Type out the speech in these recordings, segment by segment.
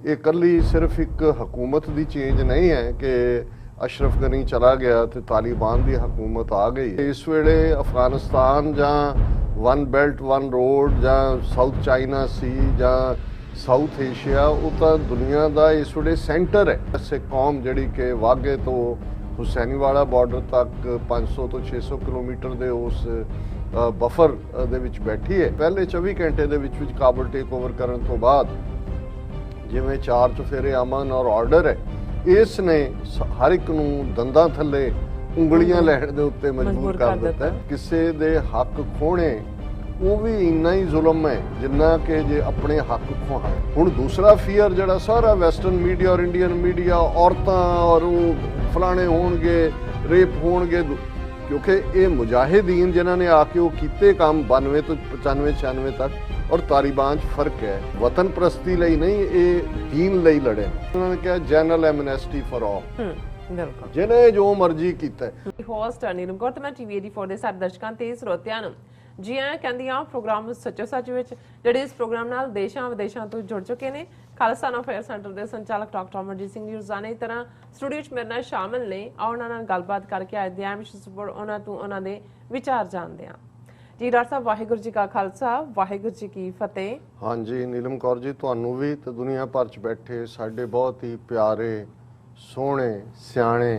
ये कली सिर्फ एक हुकूमत की चेंज नहीं है कि अशरफ गनी चला गया तो तालिबान की हुकूमत आ गई। इस वेले अफगानिस्तान जां वन बेल्ट वन रोड जां साउथ चाइना सी जां साउथ एशिया वो तो दुनिया का इस वेले सेंटर है। ऐसे कौम जिहड़ी कि वाघे तो हुसैनीवाला बॉर्डर तक 500 तो 600 किलोमीटर के उस बफर दे विच बैठी है। पहले 24 घंटे दे विच काबुल टेक ओवर करने तो बाद जिवें 4 चुफेरे अमन और ऑर्डर है, इसने हर एक नूं दंदां थल्ले उंगलियां लैण दे उत्ते मजबूर कर दिता है। किसी दे हक खोने वो भी इन्ना ही जुल्म है जिन्ना कि जे अपने हक खोहा। हुण दूसरा फीयर जिहड़ा सारा वैसटर्न मीडिया और इंडियन मीडिया औरतां और फलाने होणगे रेप होणगे, क्योंकि ये मुजाहिदीन जिन्हां ने आके वो कीते काम 92 तो 95 96 तक और तालिबान फर्क है। वतन परस्ती लई नहीं, ये दीन लई लड़े। उन्होंने कहा जनरल एमनेस्टी फॉर ऑल, जिन्हें जो मर्जी कीता है। होस्ट नीलम कौर ते मैं टीवी 84 ਦੇ ਸਾਰੇ ਦਰਸ਼ਕਾਂ ਤੇ ਸਰੋਤਿਆਂ ਨੂੰ ਜੀ ਆਇਆਂ ਕਹਿੰਦੀ ਆ ਪ੍ਰੋਗਰਾਮ ਸੱਚੋ ਸੱਚ ਵਿੱਚ, ਜਿਹੜੇ ਇਸ ਪ੍ਰੋਗਰਾਮ ਨਾਲ ਦੇਸ਼ਾਂ ਵਿਦੇਸ਼ਾਂ ਤੋਂ ਜੁੜ ਚੁੱਕੇ ਨੇ। ਖਾਲਸਾ ਅਫੇਅਰ ਸੈਂਟਰ ਦੇ ਸੰਚਾਲਕ ਡਾਕਟਰ ਅਮਰਜੀਤ ਸਿੰਘ ਜੀ ਰੋਜ਼ਾਨਾ ਦੀ ਤਰ੍ਹਾਂ ਸਟੂਡੀਓ 'ਚ ਮੇਰੇ ਨਾਲ ਸ਼ਾਮਿਲ ਨੇ। ਉਹਨਾਂ ਨਾਲ ਗੱਲਬਾਤ ਕਰਕੇ ਅੱਜ ਦੇ ਅਹਿਮ ਵਿਸ਼ੇ ਉਹਨਾਂ ਤੋਂ ਉਹਨਾਂ ਦੇ ਵਿਚਾਰ ਜਾਣਦੇ ਹਾਂ। जी डॉक्टर साहब वाहिगुरू जी का खालसा वाहिगुरू जी की फतेह। हाँ जी नीलम कौर जी, तुहानू भी तो दुनिया भर च बैठे साडे बहुत ही प्यारे सोहणे सियाणे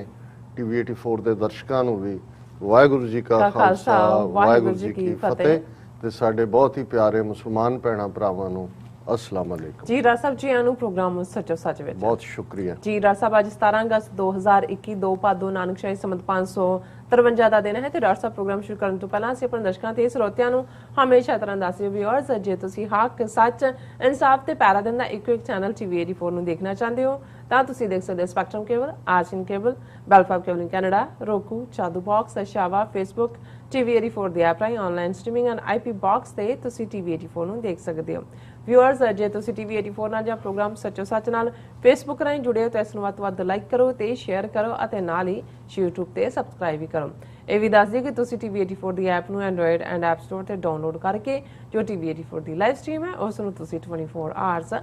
टीवी 84 के दर्शकों नू भी वाहिगुरू जी का खालसा वाहिगुरू जी की फतेह। ते साडे बहुत ही प्यारे मुसलमान भैणां भरावां नू अस्सलाम वालेकुम। जी डॉक्टर साहब जी आनू प्रोग्राम सच्चो सच विच बहुत शुक्रिया जी। डॉक्टर साहब अज 17 अगस्त 2021 2 भादो नानकशाही संमत 553 ਦਾ ਦਿਨ ਹੈ ਤੇ ਡਾਕਟਰ ਸਾਹਿਬ ਪ੍ਰੋਗਰਾਮ ਸ਼ੁਰੂ ਕਰਨ ਤੋਂ ਪਹਿਲਾਂ ਅਸੀਂ ਆਪਣੇ ਦਰਸ਼ਕਾਂ ਤੇ ਸਰੋਤਿਆਂ ਨੂੰ ਹਮੇਸ਼ਾ ਤਰ੍ਹਾਂ ਦੱਸਿਓ ਵੀਅਰਸ, ਜੇ ਤੁਸੀਂ ਹੱਕ ਸੱਚ ਇਨਸਾਫ ਤੇ ਪੈਰਾ ਦਿੰਦਾ ਇੱਕੋ ਇੱਕ ਚੈਨਲ ਟੀਵੀ 84 ਨੂੰ ਦੇਖਣਾ ਚਾਹੁੰਦੇ ਹੋ ਤਾਂ ਤੁਸੀਂ ਦੇਖ ਸਕਦੇ ਹੋ ਸਪੈਕਟਰਮ ਕੇਬਲ, ਆਰਚਨ cable, Bell Fibe cable in Canada, roku, ਚਾਦੂ ਬਾਕਸ, ਅਸ਼ਾਵਾ, ਫੇਸਬੁੱਕ, ਟੀਵੀ 84 ਦੀ ਐਪ ਰਾਹੀਂ online streaming and IP box ਤੇ ਤੁਸੀਂ ਟੀਵੀ 84 ਨੂੰ ਦੇਖ ਸਕਦੇ ਹੋ। ਵਿਊਅਰਸ, ਜੇ ਤੁਸੀਂ ਟੀਵੀ 84 ਨਾਲ ਜਾਂ ਪ੍ਰੋਗਰਾਮ ਸੱਚੋ ਸੱਚ ਨਾਲ ਫੇਸਬੁੱਕ ਰਾਹੀਂ ਜੁੜੇ ਹੋ ਤਾਂ ਇਸ ਨੂੰ ਵੱਧ ਤੋਂ ਵੱਧ ਲਾਈਕ ਕਰੋ ਤੇ ਸ਼ੇਅਰ ਕਰੋ ਅਤੇ ਨਾਲ ਹੀ YouTube ਤੇ ਸਬਸਕ੍ਰਾਈਬ ਵੀ ਕਰੋ। ਇਹ ਵੀ ਦੱਸ ਦਿਓ ਕਿ ਤੁਸੀਂ ਟੀਵੀ 84 ਦੀ ਐਪ ਨੂੰ ਐਂਡਰੋਇਡ ਐਂਡ ਐਪ ਸਟੋਰ ਤੇ ਡਾਊਨਲੋਡ ਕਰਕੇ ਜੋ ਟੀਵੀ 84 ਦੀ ਲਾਈਵ ਸਟ੍ਰੀਮ ਹੈ ਉਸ ਨੂੰ ਤੁਸੀਂ 24 ਆਵਰਸ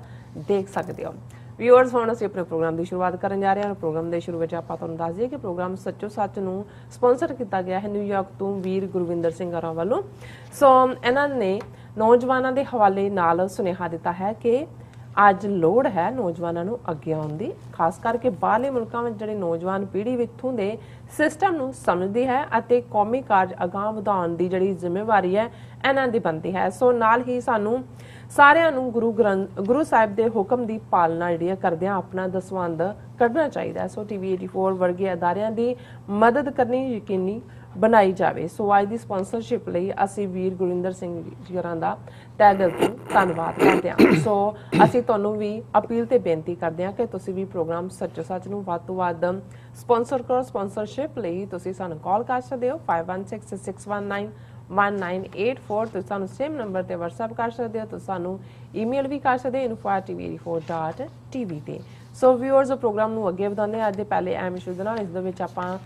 ਦੇਖ ਸਕਦੇ ਹੋ। ਵਿਊਅਰਸ, ਹੁਣ ਅਸੀਂ ਆਪਣੇ ਪ੍ਰੋਗਰਾਮ ਦੀ ਸ਼ੁਰੂਆਤ ਕਰਨ ਜਾ ਰਹੇ ਹਾਂ। ਪ੍ਰੋਗਰਾਮ ਦੇ ਸ਼ੁਰੂ ਵਿੱਚ ਆਪਾਂ ਤੁਹਾਨੂੰ ਦੱਸ ਦਈਏ ਕਿ ਪ੍ਰੋਗਰਾਮ ਸੱਚੋ ਸੱਚ ਨੂੰ ਸਪਾਂਸਰ ਕੀਤਾ ਗਿਆ ਹੈ ਨਿਊਯਾਰਕ ਤੋਂ ਵੀਰ ਗੁਰਵਿੰਦਰ ਸਿੰਘ ਹੋਰਾਂ ਵੱਲੋਂ। ਸੋ ਇਹਨਾਂ ਨੇ ਨੌਜਵਾਨਾਂ ਦੇ ਹਵਾਲੇ ਨਾਲ ਸੁਨੇਹਾ ਦਿੱਤਾ ਹੈ ਕਿ ਅੱਜ ਲੋੜ ਹੈ ਨੌਜਵਾਨਾਂ ਨੂੰ ਅੱਗੇ ਆਉਣ ਦੀ, ਖਾਸ ਕਰਕੇ ਬਾਹਰਲੇ ਮੁਲਕਾਂ ਵਿੱਚ ਜਿਹੜੇ ਨੌਜਵਾਨ ਪੀੜ੍ਹੀ ਇੱਥੋਂ ਦੇ ਸਿਸਟਮ ਨੂੰ ਸਮਝਦੀ ਹੈ ਅਤੇ ਕੌਮੀ ਕਾਰਜ ਅਗਾਂਹ ਵਧਾਉਣ ਦੀ ਜਿਹੜੀ ਜ਼ਿੰਮੇਵਾਰੀ ਹੈ ਇਹਨਾਂ ਦੀ ਬਣਦੀ ਹੈ। ਸੋ ਨਾਲ ਹੀ ਸਾਨੂੰ ਸਾਰਿਆਂ ਨੂੰ ਗੁਰੂ ਸਾਹਿਬ ਦੇ ਹੁਕਮ ਦੀ ਪਾਲਣਾ ਜਿਹੜੀ ਕਰਦਿਆਂ ਆਪਣਾ ਦਸਵੰਧ ਕੱਢਣਾ ਚਾਹੀਦਾ ਹੈ। ਸੋ ਟੀਵੀ 84 ਵਰਗੇ ਅਦਾਰਿਆਂ ਦੀ ਮਦਦ ਕਰਨੀ ਯਕੀਨੀ ਬਣਾਈ ਜਾਵੇ। ਸੋ ਅੱਜ ਦੀ ਸਪਾਂਸਰਸ਼ਿਪ ਲਈ ਅਸੀਂ ਵੀਰ ਗੁਰਿੰਦਰ ਸਿੰਘ ਜੀ ਹੋਰਾਂ ਦਾ ਤਹਿ ਦਿਲ ਤੋਂ ਧੰਨਵਾਦ ਕਰਦੇ ਹਾਂ। ਸੋ ਅਸੀਂ ਤੁਹਾਨੂੰ ਵੀ ਅਪੀਲ ਤੇ ਬੇਨਤੀ ਕਰਦੇ ਹਾਂ ਕਿ ਤੁਸੀਂ ਵੀ ਪ੍ਰੋਗਰਾਮ ਸੱਚੋ ਸੱਚ ਨੂੰ ਵੱਧ ਤੋਂ ਵੱਧ ਸਪਾਂਸਰ ਕਰੋ। ਸਪਾਂਸਰਸ਼ਿਪ ਲਈ ਤੁਸੀਂ ਸਾਨੂੰ ਕਾਲ ਕਰ ਸਕਦੇ ਹੋ 5166191984। ਤੁਸੀਂ ਸਾਨੂੰ ਸੇਮ ਨੰਬਰ ਤੇ WhatsApp ਕਰ ਸਕਦੇ ਹੋ। ਤੁਸੀਂ ਸਾਨੂੰ ਈਮੇਲ ਵੀ ਕਰ ਸਕਦੇ ਹੋ info@tv84.tv ਤੇ। ਸੋ ਵਿਊਅਰਸ, ਪ੍ਰੋਗਰਾਮ ਨੂੰ ਅੱਗੇ ਵਧਾਉਂਦੇ ਅੱਜ ਦੇ ਪਹਿਲੇ ਅਹਿਮ ਇਸ਼ੂ ਦੇ ਨਾਲ। ਇਸ ਦੇ ਵਿੱਚ ਆਪਾਂ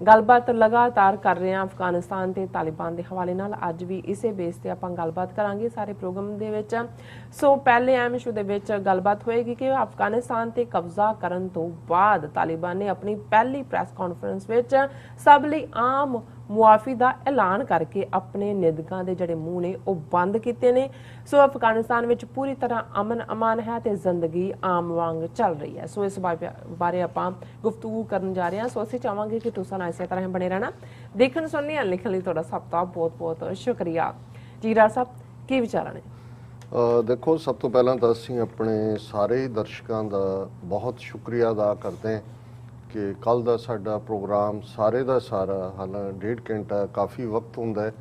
ਗੱਲਬਾਤ ਲਗਾਤਾਰ ਕਰ ਰਹੇ ਹਾਂ ਅਫਗਾਨਿਸਤਾਨ ਤੇ ਤਾਲਿਬਾਨ ਦੇ ਹਵਾਲੇ ਨਾਲ। ਅੱਜ ਵੀ ਇਸੇ ਬੇਸ ਤੇ ਆਪਾਂ ਗੱਲਬਾਤ ਕਰਾਂਗੇ ਸਾਰੇ ਪ੍ਰੋਗਰਾਮ ਦੇ ਵਿੱਚ। ਸੋ ਪਹਿਲੇ ਅਹਿਮ ਇਸ਼ੂ ਦੇ ਵਿੱਚ ਗੱਲਬਾਤ ਹੋਏਗੀ ਕਿ ਅਫਗਾਨਿਸਤਾਨ ਤੇ ਕਬਜ਼ਾ ਕਰਨ ਤੋਂ ਬਾਅਦ ਤਾਲਿਬਾਨ ਨੇ ਆਪਣੀ ਪਹਿਲੀ ਪ੍ਰੈਸ ਕਾਨਫਰੰਸ ਵਿੱਚ ਸਭ ਲਈ ਆਮ ਮੁਆਫੀ ਦਾ ਐਲਾਨ ਕਰਕੇ ਆਪਣੇ ਨਿੰਦਕਾਂ ਦੇ ਜਿਹੜੇ ਮੂੰਹ ਨੇ ਉਹ ਬੰਦ ਕੀਤੇ ਨੇ। ਸੋ ਅਫਗਾਨਿਸਤਾਨ ਵਿੱਚ ਪੂਰੀ ਤਰ੍ਹਾਂ ਅਮਨ ਅਮਾਨ ਹੈ ਤੇ ਜ਼ਿੰਦਗੀ ਆਮ ਵਾਂਗ ਚੱਲ ਰਹੀ ਹੈ। ਸੋ ਇਸ ਬਾਰੇ ਆਪਾਂ ਗੁਫ਼ਤਗੂ ਕਰਨ ਜਾ ਰਹੇ ਹਾਂ। ਸੋ ਅਸੀਂ ਚਾਹਾਂਗੇ ਕਿ ਤੁਸੀਂ ਇਸੇ ਤਰ੍ਹਾਂ ਬਣੇ ਰਹਿਣਾ। ਦੇਖਣ ਸੁਣਨ ਲਿਖਣ ਲਈ ਤੁਹਾਡਾ ਸਭ ਦਾ ਬਹੁਤ ਬਹੁਤ ਸ਼ੁਕਰੀਆ। ਜੀ ਡਾਕਟਰ ਸਾਹਿਬ, ਕੀ ਵਿਚਾਰਾਂ ਨੇ? देखो, सब तो पहला तो ਅਸੀਂ अपने सारे दर्शकों का बहुत शुक्रिया अदा करते हैं कि कल का साडा प्रोग्राम सारे का सारा हालां 1.5 घंटा काफ़ी वक्त होंदा है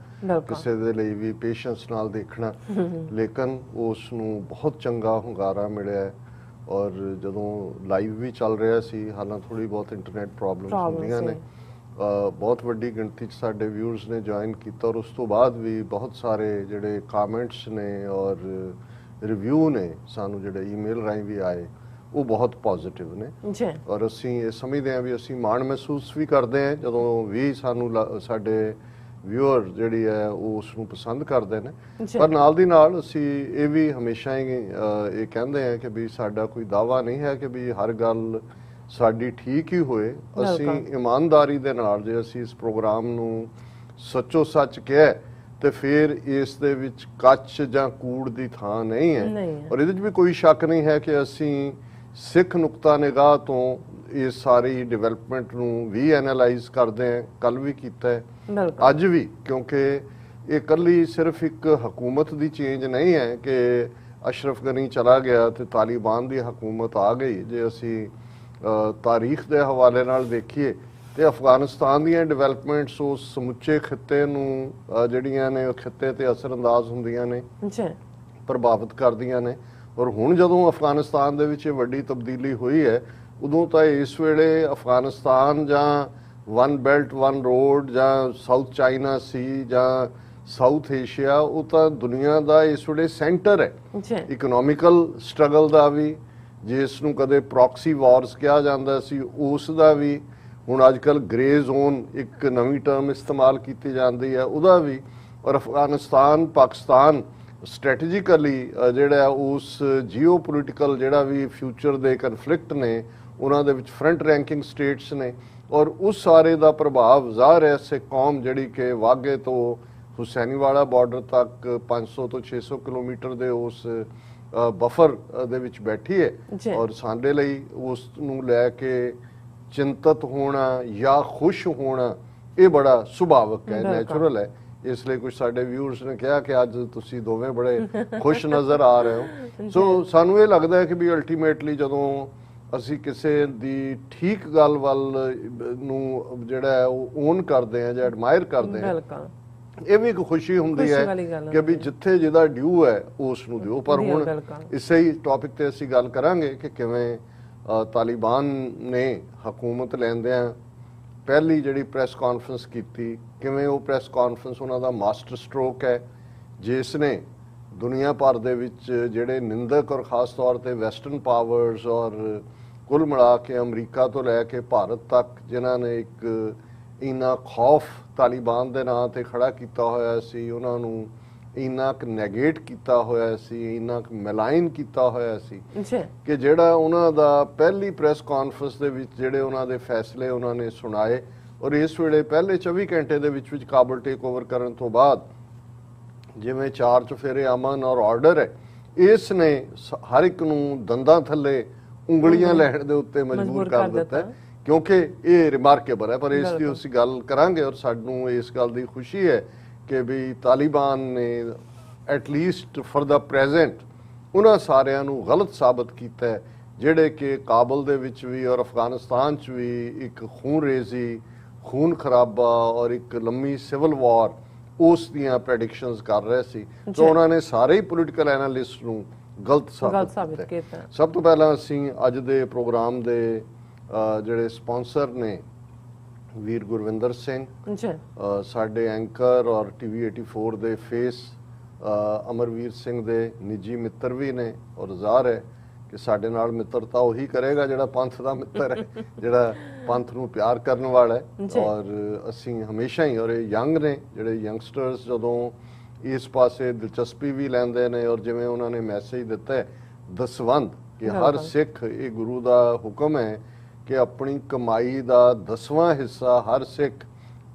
किसी दे लई भी पेशेंस नाल देखना, लेकिन उस नूं बहुत चंगा हुंगारा मिलिया है। और जदों लाइव भी चल रहा सी, हालां थोड़ी बहुत इंटरनेट प्रॉब्लम्स होंदियां ने, बहुत वड्डी गिणती साडे व्यूअर्स ने ज्वाइन किया और उस तो बाद भी बहुत सारे जिहड़े कामेंट्स ने और रिव्यू ने सानू जिहड़े ईमेल राहीं भी आए वो बहुत पॉजिटिव ने। और असीं ये समझदे हां भी असीं माण महसूस भी करते हैं जदों भी सानू साडे ਵਿਊਅਰ ਜਿਹੜੀ ਹੈ ਉਹ ਉਸ ਨੂੰ ਪਸੰਦ ਕਰਦੇ ਨੇ। ਜੀ। ਪਰ ਨਾਲ ਦੀ ਨਾਲ ਅਸੀਂ ਇਹ ਵੀ ਹਮੇਸ਼ਾ ਹੀ ਇਹ ਕਹਿੰਦੇ ਆ ਕਿ ਵੀ ਸਾਡਾ ਕੋਈ ਦਾਅਵਾ ਨਹੀਂ ਹੈ ਕਿ ਵੀ ਹਰ ਗੱਲ ਸਾਡੀ ਠੀਕ ਹੀ ਹੋਏ। ਅਸੀਂ ਇਮਾਨਦਾਰੀ ਦੇ ਨਾਲ ਜੇ ਅਸੀਂ ਇਸ ਪ੍ਰੋਗਰਾਮ ਨੂੰ ਸੱਚੋ ਸੱਚ ਕਿਹਾ ਤੇ ਫਿਰ ਇਸ ਦੇ ਵਿੱਚ ਕੱਚ ਜਾਂ ਕੂੜ ਦੀ ਥਾਂ ਨਹੀਂ ਹੈ। ਔਰ ਇਹਦੇ 'ਚ ਵੀ ਕੋਈ ਸ਼ੱਕ ਨਹੀਂ ਹੈ ਕਿ ਅਸੀਂ ਸਿੱਖ ਨੁਕਤਾ ਨਿਗਾਹ ਤੋਂ ਇਸ ਸਾਰੀ ਡਿਵੈਲਪਮੈਂਟ ਨੂੰ ਵੀ ਐਨਾਲਾਈਜ਼ ਕਰਦੇ ਹਾਂ, ਕੱਲ ਵੀ ਕੀਤਾ ਹੈ, ਅੱਜ ਵੀ, ਕਿਉਂਕਿ ਇਹ ਇਕੱਲੀ ਸਿਰਫ ਇੱਕ ਹਕੂਮਤ ਦੀ ਚੇਂਜ ਨਹੀਂ ਹੈ ਕਿ ਅਸ਼ਰਫ ਗਨੀ ਚਲਾ ਗਿਆ ਤੇ ਤਾਲਿਬਾਨ ਦੀ ਹਕੂਮਤ ਆ ਗਈ। ਜੇ ਅਸੀਂ ਤਾਰੀਖ ਦੇ ਹਵਾਲੇ ਨਾਲ ਦੇਖੀਏ ਤੇ ਅਫਗਾਨਿਸਤਾਨ ਦੀਆਂ ਡਿਵੈਲਪਮੈਂਟਸ ਉਸ ਸਮੁੱਚੇ ਖਿੱਤੇ ਨੂੰ ਜਿਹੜੀਆਂ ਨੇ ਉਹ ਖਿੱਤੇ ਤੇ ਅਸਰਅੰਦਾਜ਼ ਹੁੰਦੀਆਂ ਨੇ, ਪ੍ਰਭਾਵਿਤ ਕਰਦੀਆਂ ਨੇ। ਔਰ ਹੁਣ ਜਦੋਂ ਅਫਗਾਨਿਸਤਾਨ ਦੇ ਵਿੱਚ ਇਹ ਵੱਡੀ ਤਬਦੀਲੀ ਹੋਈ ਹੈ ਉਦੋਂ ਤਾਂ ਇਸ ਵੇਲੇ ਅਫਗਾਨਿਸਤਾਨ ਜਾਂ ਵਨ ਬੈਲਟ ਵਨ ਰੋਡ ਜਾਂ ਸਾਊਥ ਚਾਈਨਾ ਸੀ ਜਾਂ ਸਾਊਥ ਏਸ਼ੀਆ, ਉਹ ਤਾਂ ਦੁਨੀਆ ਦਾ ਇਸ ਵੇਲੇ ਸੈਂਟਰ ਹੈ ਇਕਨੋਮਿਕਲ ਸਟਰਗਲ ਦਾ ਵੀ, ਜਿਸ ਨੂੰ ਕਦੇ ਪ੍ਰੌਕਸੀ ਵਾਰਸ ਕਿਹਾ ਜਾਂਦਾ ਸੀ ਉਸ ਦਾ ਵੀ, ਹੁਣ ਅੱਜ ਕੱਲ੍ਹ ਗ੍ਰੇ ਜ਼ੋਨ ਇੱਕ ਨਵੀਂ ਟਰਮ ਇਸਤੇਮਾਲ ਕੀਤੀ ਜਾਂਦੀ ਹੈ ਉਹਦਾ ਵੀ। ਔਰ ਅਫਗਾਨਿਸਤਾਨ ਪਾਕਿਸਤਾਨ ਸਟ੍ਰੈਟੇਜਿਕਲੀ ਜਿਹੜਾ ਉਸ ਜੀਓ ਪੋਲੀਟੀਕਲ ਜਿਹੜਾ ਵੀ ਫਿਊਚਰ ਦੇ ਕਨਫਲਿਕਟ ਨੇ ਉਹਨਾਂ ਦੇ ਵਿੱਚ ਫਰੰਟ ਰੈਂਕਿੰਗ ਸਟੇਟਸ ਨੇ। ਔਰ ਉਸ ਸਾਰੇ ਦਾ ਪ੍ਰਭਾਵ ਜ਼ਾਹਰ ਹੈ ਸੇ ਕੌਮ ਜਿਹੜੀ ਕਿ ਵਾਘੇ ਤੋਂ ਹੁਸੈਨੀਵਾਲਾ ਬਾਰਡਰ ਤੱਕ 500 ਤੋਂ 600 ਕਿਲੋਮੀਟਰ ਦੇ ਉਸ ਬਫਰ ਦੇ ਵਿੱਚ ਬੈਠੀ ਹੈ। ਔਰ ਸਾਡੇ ਲਈ ਉਸ ਨੂੰ ਲੈ ਕੇ ਚਿੰਤਤ ਹੋਣਾ ਜਾਂ ਖੁਸ਼ ਹੋਣਾ ਇਹ ਬੜਾ ਸੁਭਾਵਿਕ ਹੈ, ਨੈਚੁਰਲ ਹੈ। ਇਸ ਲਈ ਕੁਝ ਸਾਡੇ ਵਿਊਅਰਸ ਨੇ ਕਿਹਾ ਕਿ ਅੱਜ ਤੁਸੀਂ ਦੋਵੇਂ ਬੜੇ ਖੁਸ਼ ਨਜ਼ਰ ਆ ਰਹੇ ਹੋ। ਸੋ ਸਾਨੂੰ ਇਹ ਲੱਗਦਾ ਹੈ ਕਿ ਵੀ ਅਲਟੀਮੇਟਲੀ ਜਦੋਂ ਅਸੀਂ ਕਿਸੇ ਦੀ ਠੀਕ ਗੱਲ ਵੱਲ ਨੂੰ ਜਿਹੜਾ ਹੈ ਉਹ ਓਨ ਕਰਦੇ ਆ ਜਾਂ ਐਡਮਾਇਰ ਕਰਦੇ ਆ, ਇਹ ਵੀ ਇੱਕ ਖੁਸ਼ੀ ਹੁੰਦੀ ਹੈ ਕਿ ਵੀ ਜਿੱਥੇ ਜਿਹਦਾ ਡਿਊ ਹੈ ਉਸ ਨੂੰ ਦਿਓ। ਪਰ ਹੁਣ ਇਸੇ ਹੀ ਟੌਪਿਕ ਤੇ ਅਸੀਂ ਗੱਲ ਕਰਾਂਗੇ ਕਿ ਕਿਵੇਂ ਤਾਲਿਬਾਨ ਨੇ ਹਕੂਮਤ ਲੈਂਦਿਆਂ ਪਹਿਲੀ ਜਿਹੜੀ ਪ੍ਰੈਸ ਕਾਨਫਰੰਸ ਕੀਤੀ, ਕਿਵੇਂ ਉਹ ਪ੍ਰੈਸ ਕਾਨਫਰੰਸ ਉਹਨਾਂ ਦਾ ਮਾਸਟਰ ਸਟ੍ਰੋਕ ਹੈ ਜਿਸ ਨੇ ਦੁਨੀਆ ਭਰ ਦੇ ਵਿੱਚ ਜਿਹੜੇ ਨਿੰਦਕ ਔਰ ਖਾਸ ਤੌਰ ਤੇ ਵੈਸਟਰਨ ਪਾਵਰਸ ਔਰ ਕੁੱਲ ਮਿਲਾ ਕੇ ਅਮਰੀਕਾ ਤੋਂ ਲੈ ਕੇ ਭਾਰਤ ਤੱਕ ਜਿਨ੍ਹਾਂ ਨੇ ਇੱਕ ਇੰਨਾ ਖੌਫ ਤਾਲਿਬਾਨ ਦੇ ਨਾਂ ਤੇ ਖੜਾ ਕੀਤਾ ਹੋਇਆ ਸੀ, ਉਹਨਾਂ ਨੂੰ ਇੰਨਾ ਕੁ ਨੈਗੇਟ ਕੀਤਾ ਹੋਇਆ ਸੀ, ਇੰਨਾ ਕੁ ਮਲਾਈਨ ਕੀਤਾ ਹੋਇਆ ਸੀ ਕਿ ਜਿਹੜਾ ਉਹਨਾਂ ਦਾ ਪਹਿਲੀ ਪ੍ਰੈਸ ਕਾਨਫਰੰਸ ਦੇ ਵਿੱਚ ਜਿਹੜੇ ਉਹਨਾਂ ਦੇ ਫੈਸਲੇ ਉਹਨਾਂ ਨੇ ਸੁਣਾਏ ਔਰ ਇਸ ਵੇਲੇ ਪਹਿਲੇ 24 ਘੰਟੇ ਦੇ ਵਿੱਚ ਕਾਬਲ ਟੇਕ ਓਵਰ ਕਰਨ ਤੋਂ ਬਾਅਦ ਜਿਵੇਂ 4 ਚੁਫੇਰੇ ਅਮਨ ਔਰ ਆਰਡਰ ਹੈ, ਇਸ ਨੇ ਹਰ ਇੱਕ ਨੂੰ ਦੰਦਾਂ ਥੱਲੇ ਉਂਗਲੀਆਂ ਲੈਣ ਦੇ ਉੱਤੇ ਮਜਬੂਰ ਕਰ ਦਿੱਤਾ ਹੈ, ਕਿਉਂਕਿ ਇਹ ਰਿਮਾਰਕੇਬਲ ਹੈ। ਪਰ ਇਸ ਦੀ ਅਸੀਂ ਗੱਲ ਕਰਾਂਗੇ ਔਰ ਸਾਨੂੰ ਇਸ ਗੱਲ ਦੀ ਖੁਸ਼ੀ ਹੈ ਕਿ ਵੀ ਤਾਲਿਬਾਨ ਨੇ ਐਟਲੀਸਟ ਫॉर ਦਾ ਪ੍ਰੈਜ਼ੈਂਟ ਉਹਨਾਂ ਸਾਰਿਆਂ ਨੂੰ ਗਲਤ ਸਾਬਤ ਕੀਤਾ ਹੈ ਜਿਹੜੇ ਕਿ ਕਾਬਲ ਦੇ ਵਿੱਚ ਵੀ ਔਰ ਅਫਗਾਨਿਸਤਾਨ 'ਚ ਵੀ ਇੱਕ ਖੂਨਰੇਜ਼ੀ, ਖੂਨ ਖਰਾਬਾ ਔਰ ਇੱਕ ਲੰਮੀ ਸਿਵਲ ਵਾਰ ਉਸ ਦੀਆਂ ਪ੍ਰੈਡਿਕਸ਼ਨਸ ਕਰ ਰਹੇ ਸੀ। ਤਾਂ ਉਹਨਾਂ ਨੇ ਸਾਰੇ ਹੀ ਪੋਲੀਟੀਕਲ ਐਨਾਲਿਸਟ ਨੂੰ ਗਲਤ ਸਾਬਤ ਕੀਤਾ। ਸਭ ਤੋਂ ਪਹਿਲਾਂ ਅਸੀਂ ਅੱਜ ਦੇ ਪ੍ਰੋਗਰਾਮ ਦੇ ਜਿਹੜੇ ਸਪਾਂਸਰ ਨੇ ਵੀਰ ਗੁਰਵਿੰਦਰ ਸਿੰਘ, ਸਾਡੇ ਐਂਕਰ ਔਰ ਟੀਵੀ 84 ਦੇ ਫੇਸ ਅਮਰਵੀਰ ਸਿੰਘ ਦੇ ਨਿੱਜੀ ਮਿੱਤਰ ਵੀ ਨੇ। ਔਰ ਜ਼ਾਹਰ ਹੈ ਕਿ ਸਾਡੇ ਨਾਲ ਮਿੱਤਰਤਾ ਉਹੀ ਕਰੇਗਾ ਜਿਹੜਾ ਪੰਥ ਦਾ ਮਿੱਤਰ ਹੈ, ਜਿਹੜਾ ਪੰਥ ਨੂੰ ਪਿਆਰ ਕਰਨ ਵਾਲਾ ਹੈ। ਔਰ ਅਸੀਂ ਹਮੇਸ਼ਾ ਹੀ, ਔਰ ਇਹ ਯੰਗ ਨੇ ਜਿਹੜੇ ਯੰਗਸਟਰਸ ਜਦੋਂ ਇਸ ਪਾਸੇ ਦਿਲਚਸਪੀ ਵੀ ਲੈਂਦੇ ਨੇ ਔਰ ਜਿਵੇਂ ਉਹਨਾਂ ਨੇ ਮੈਸੇਜ ਦਿੱਤਾ ਹੈ ਦਸਵੰਧ ਕਿ ਹਰ ਸਿੱਖ, ਇਹ ਗੁਰੂ ਦਾ ਹੁਕਮ ਹੈ ਕਿ ਆਪਣੀ ਕਮਾਈ ਦਾ 10ਵਾਂ ਹਿੱਸਾ ਹਰ ਸਿੱਖ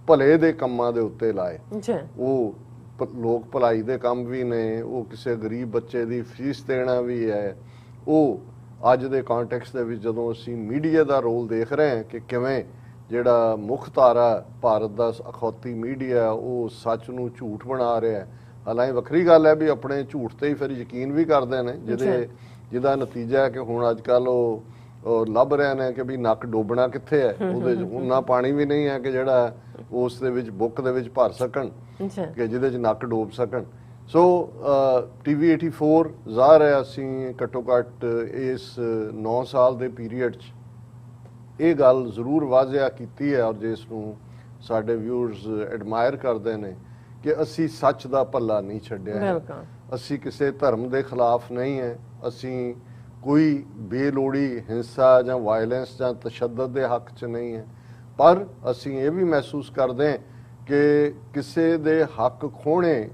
ਭਲੇ ਦੇ ਕੰਮਾਂ ਦੇ ਉੱਤੇ ਲਾਏ। ਉਹ ਲੋਕ ਭਲਾਈ ਦੇ ਕੰਮ ਵੀ ਨੇ, ਉਹ ਕਿਸੇ ਗਰੀਬ ਬੱਚੇ ਦੀ ਫੀਸ ਦੇਣਾ ਵੀ ਹੈ। ਉਹ ਅੱਜ ਦੇ ਕੰਟੈਕਸਟ ਦੇ ਵਿੱਚ ਜਦੋਂ ਅਸੀਂ ਮੀਡੀਆ ਦਾ ਰੋਲ ਦੇਖ ਰਹੇ ਹਾਂ ਕਿ ਕਿਵੇਂ ਜਿਹੜਾ ਮੁੱਖ ਧਾਰਾ ਭਾਰਤ ਦਾ ਅਖੌਤੀ ਮੀਡੀਆ ਉਹ ਸੱਚ ਨੂੰ ਝੂਠ ਬਣਾ ਰਿਹਾ ਹੈ। ਹਾਲਾਂਕਿ ਵੱਖਰੀ ਗੱਲ ਹੈ ਵੀ ਆਪਣੇ ਝੂਠ ਤੇ ਹੀ ਫਿਰ ਯਕੀਨ ਵੀ ਕਰਦੇ ਨੇ, ਜਿਹਦਾ ਨਤੀਜਾ ਹੈ ਕਿ ਹੁਣ ਅੱਜ ਕੱਲ ਉਹ ਲੱਭ ਰਹੇ ਨੇ ਕਿ ਵੀ ਨੱਕ ਡੋਬਣਾ ਕਿੱਥੇ ਹੈ, ਉਹਦੇ 'ਚ ਉਨਾ ਪਾਣੀ ਵੀ ਨਹੀਂ ਹੈ ਕਿ ਜਿਹੜਾ ਉਸ ਦੇ ਵਿੱਚ ਬੁੱਕ ਦੇ ਵਿੱਚ ਭਰ ਸਕਣ ਕਿ ਜਿਹਦੇ 'ਚ ਨੱਕ ਡੋਬ ਸਕਣ। ਸੋ ਟੀਵੀ 84 ਜ਼ਾਹਰ ਹੈ ਅਸੀਂ ਘੱਟੋ ਘੱਟ ਇਸ 9 ਸਾਲ ਦੇ ਪੀਰੀਅਡ 'ਚ ਇਹ ਗੱਲ ਜ਼ਰੂਰ ਵਾਜ਼ਿਆ ਕੀਤੀ ਹੈ ਔਰ ਜਿਸ ਨੂੰ ਸਾਡੇ ਵਿਊਅਰਸ ਐਡਮਾਇਰ ਕਰਦੇ ਨੇ ਕਿ ਅਸੀਂ ਸੱਚ ਦਾ ਪੱਲਾ ਨਹੀਂ ਛੱਡਿਆ। ਅਸੀਂ ਕਿਸੇ ਧਰਮ ਦੇ ਖਿਲਾਫ ਨਹੀਂ ਹੈ, ਅਸੀਂ ਕੋਈ ਬੇਲੋੜੀ ਹਿੰਸਾ ਜਾਂ ਵਾਇਲੈਂਸ ਜਾਂ ਤਸ਼ੱਦਦ ਦੇ ਹੱਕ 'ਚ ਨਹੀਂ ਹੈ। ਪਰ ਅਸੀਂ ਇਹ ਵੀ ਮਹਿਸੂਸ ਕਰਦੇ ਹਾਂ ਕਿ ਕਿਸੇ ਦੇ ਹੱਕ ਖੋਹਣੇ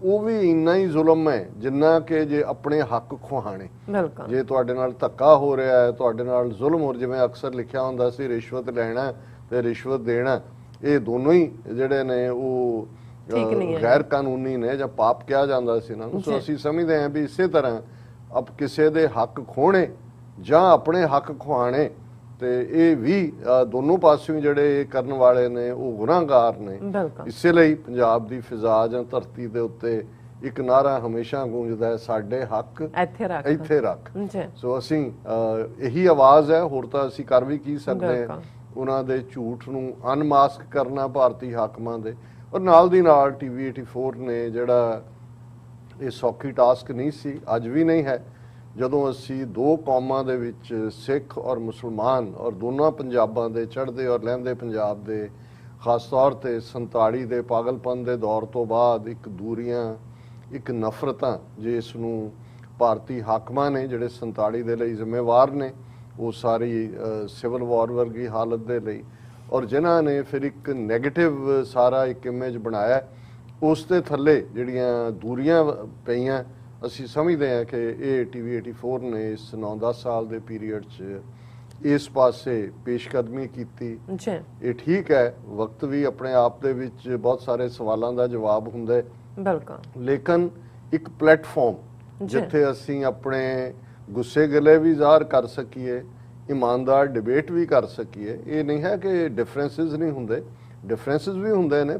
ਉਹ ਵੀ ਇੰਨਾ ਹੀ ਜ਼ੁਲਮ ਹੈ ਜਿੰਨਾ ਕਿ ਜੇ ਆਪਣੇ ਹੱਕ ਖੁਹਾਣੇ। ਬਿਲਕੁਲ। ਜੇ ਤੁਹਾਡੇ ਨਾਲ ਧੱਕਾ ਹੋ ਰਿਹਾ ਹੈ, ਤੁਹਾਡੇ ਨਾਲ ਜ਼ੁਲਮ ਹੋ, ਜਿਵੇਂ ਅਕਸਰ ਲਿਖਿਆ ਹੁੰਦਾ ਸੀ ਰਿਸ਼ਵਤ ਲੈਣਾ ਤੇ ਰਿਸ਼ਵਤ ਦੇਣਾ, ਇਹ ਦੋਨੋਂ ਹੀ ਜਿਹੜੇ ਨੇ ਉਹ ਗੈਰ ਕਾਨੂੰਨੀ ਨੇ ਜਾਂ ਪਾਪ ਕਿਹਾ ਜਾਂਦਾ ਸੀ ਇਹਨਾਂ ਨੂੰ। ਸੋ ਅਸੀਂ ਸਮਝਦੇ ਹਾਂ ਵੀ ਇਸੇ ਤਰ੍ਹਾਂ ਅਬ ਕਿਸੇ ਦੇ ਹੱਕ ਖੋਹਣੇ ਜਾਂ ਆਪਣੇ ਹੱਕ ਖੁਹਾਣੇ, ਤੇ ਇਹ ਵੀ ਦੋਨੋਂ ਪਾਸਿਓਂ ਜਿਹੜੇ ਕਰਨ ਵਾਲੇ ਨੇ ਉਹ ਗੁਨਾਹਗਾਰ ਨੇ। ਇਸੇ ਲਈ ਪੰਜਾਬ ਦੀ ਫਿਜ਼ਾ ਜਾਂ ਧਰਤੀ ਦੇ ਉੱਤੇ ਇੱਕ ਨਾਰਾ ਹਮੇਸ਼ਾ ਗੂੰਜਦਾ ਹੈ, ਸਾਡੇ ਹੱਕ ਇੱਥੇ ਰੱਖ। ਸੋ ਅਸੀਂ ਇਹੀ ਆਵਾਜ਼ ਹੈ, ਹੋਰ ਤਾਂ ਅਸੀਂ ਕਰ ਵੀ ਕੀ ਸਕਦੇ ਹਾਂ। ਉਹਨਾਂ ਦੇ ਝੂਠ ਨੂੰ ਅਨਮਾਸਕ ਕਰਨਾ ਭਾਰਤੀ ਹਾਕਮਾਂ ਦੇ, ਔਰ ਨਾਲ ਦੀ ਨਾਲ TV 84 ਨੇ ਜਿਹੜਾ ਇਹ ਸੌਖੀ ਟਾਸਕ ਨਹੀਂ ਸੀ, ਅੱਜ ਵੀ ਨਹੀਂ ਹੈ। ਜਦੋਂ ਅਸੀਂ ਦੋ ਕੌਮਾਂ ਦੇ ਵਿੱਚ ਸਿੱਖ ਔਰ ਮੁਸਲਮਾਨ ਔਰ ਦੋਨਾਂ ਪੰਜਾਬਾਂ ਦੇ, ਚੜ੍ਹਦੇ ਔਰ ਲਹਿੰਦੇ ਪੰਜਾਬ ਦੇ, ਖਾਸ ਤੌਰ ਤੇ 47 ਦੇ ਪਾਗਲਪਨ ਦੇ ਦੌਰ ਤੋਂ ਬਾਅਦ ਇੱਕ ਦੂਰੀਆਂ, ਇੱਕ ਨਫ਼ਰਤਾਂ, ਜਿਸ ਨੂੰ ਭਾਰਤੀ ਹਾਕਮਾਂ ਨੇ ਜਿਹੜੇ 47 ਦੇ ਲਈ ਜ਼ਿੰਮੇਵਾਰ ਨੇ, ਉਹ ਸਾਰੀ ਸਿਵਲ ਵਾਰ ਵਰਗੀ ਹਾਲਤ ਦੇ ਲਈ, ਔਰ ਜਿਨ੍ਹਾਂ ਨੇ ਫਿਰ ਇੱਕ ਨੈਗੇਟਿਵ ਸਾਰਾ ਇੱਕ ਇਮੇਜ ਬਣਾਇਆ, ਉਸ ਦੇ ਥੱਲੇ ਜਿਹੜੀਆਂ ਦੂਰੀਆਂ ਪਈਆਂ, ਅਸੀਂ ਸਮਝਦੇ ਹਾਂ ਕਿ ਇਹ TV 84 ਨੇ ਇਸ 9-10 ਸਾਲ ਦੇ ਪੀਰੀਅਡ 'ਚ ਇਸ ਪਾਸੇ ਪੇਸ਼ਕਦਮੀ ਕੀਤੀ। ਇਹ ਠੀਕ ਹੈ, ਵਕਤ ਵੀ ਆਪਣੇ ਆਪ ਦੇ ਵਿੱਚ ਬਹੁਤ ਸਾਰੇ ਸਵਾਲਾਂ ਦਾ ਜਵਾਬ ਹੁੰਦਾ ਹੈ, ਲੇਕਿਨ ਇੱਕ ਪਲੇਟਫਾਰਮ ਜਿੱਥੇ ਅਸੀਂ ਆਪਣੇ ਗੁੱਸੇ ਗਿਲੇ ਵੀ ਜ਼ਾਹਰ ਕਰ ਸਕੀਏ, ਇਮਾਨਦਾਰ ਡਿਬੇਟ ਵੀ ਕਰ ਸਕੀਏ। ਇਹ ਨਹੀਂ ਹੈ ਕਿ ਡਿਫਰੈਂਸਿਸ ਨਹੀਂ ਹੁੰਦੇ, ਡਿਫਰੈਂਸਿਸ ਵੀ ਹੁੰਦੇ ਨੇ,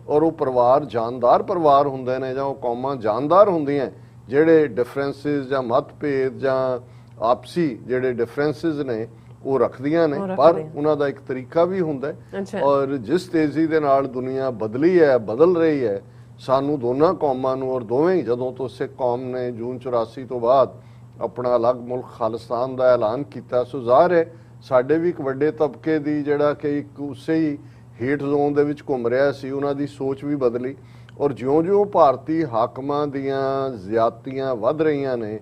ਔਰ ਉਹ ਪਰਿਵਾਰ ਜਾਨਦਾਰ ਪਰਿਵਾਰ ਹੁੰਦੇ ਨੇ, ਜਾਂ ਉਹ ਕੌਮਾਂ ਜਾਨਦਾਰ ਹੁੰਦੀਆਂ ਜਿਹੜੇ ਡਿਫਰੈਂਸਿਸ ਜਾਂ ਮਤਭੇਦ ਜਾਂ ਆਪਸੀ ਜਿਹੜੇ ਡਿਫਰੈਂਸਿਸ ਨੇ ਉਹ ਰੱਖਦੀਆਂ ਨੇ, ਪਰ ਉਹਨਾਂ ਦਾ ਇੱਕ ਤਰੀਕਾ ਵੀ ਹੁੰਦਾ ਹੈ। ਔਰ ਜਿਸ ਤੇਜ਼ੀ ਦੇ ਨਾਲ ਦੁਨੀਆ ਬਦਲੀ ਹੈ, ਬਦਲ ਰਹੀ ਹੈ, ਸਾਨੂੰ ਦੋਨਾਂ ਕੌਮਾਂ ਨੂੰ, ਔਰ ਦੋਵੇਂ ਹੀ ਜਦੋਂ ਤੋਂ ਸਿੱਖ ਕੌਮ ਨੇ ਜੂਨ 84 ਤੋਂ ਬਾਅਦ ਆਪਣਾ ਅਲੱਗ ਮੁਲਕ ਖਾਲਿਸਤਾਨ ਦਾ ਐਲਾਨ ਕੀਤਾ, ਸੋ ਜ਼ਾਹਰ ਹੈ ਸਾਡੇ ਵੀ ਇੱਕ ਵੱਡੇ ਤਬਕੇ ਦੀ ਜਿਹੜਾ ਕਿ ਇੱਕ ਉਸੇ ਹੀ ਹੇਠ ਜ਼ੋਨ ਦੇ ਵਿੱਚ ਘੁੰਮ ਰਿਹਾ ਸੀ, ਉਹਨਾਂ ਦੀ ਸੋਚ ਵੀ ਬਦਲੀ। ਔਰ ਜਿਉਂ-ਜਿਉਂ ਭਾਰਤੀ ਹਾਕਮਾਂ ਦੀਆਂ ਜ਼ਿਆਦਤੀਆਂ ਵੱਧ ਰਹੀਆਂ ਨੇ,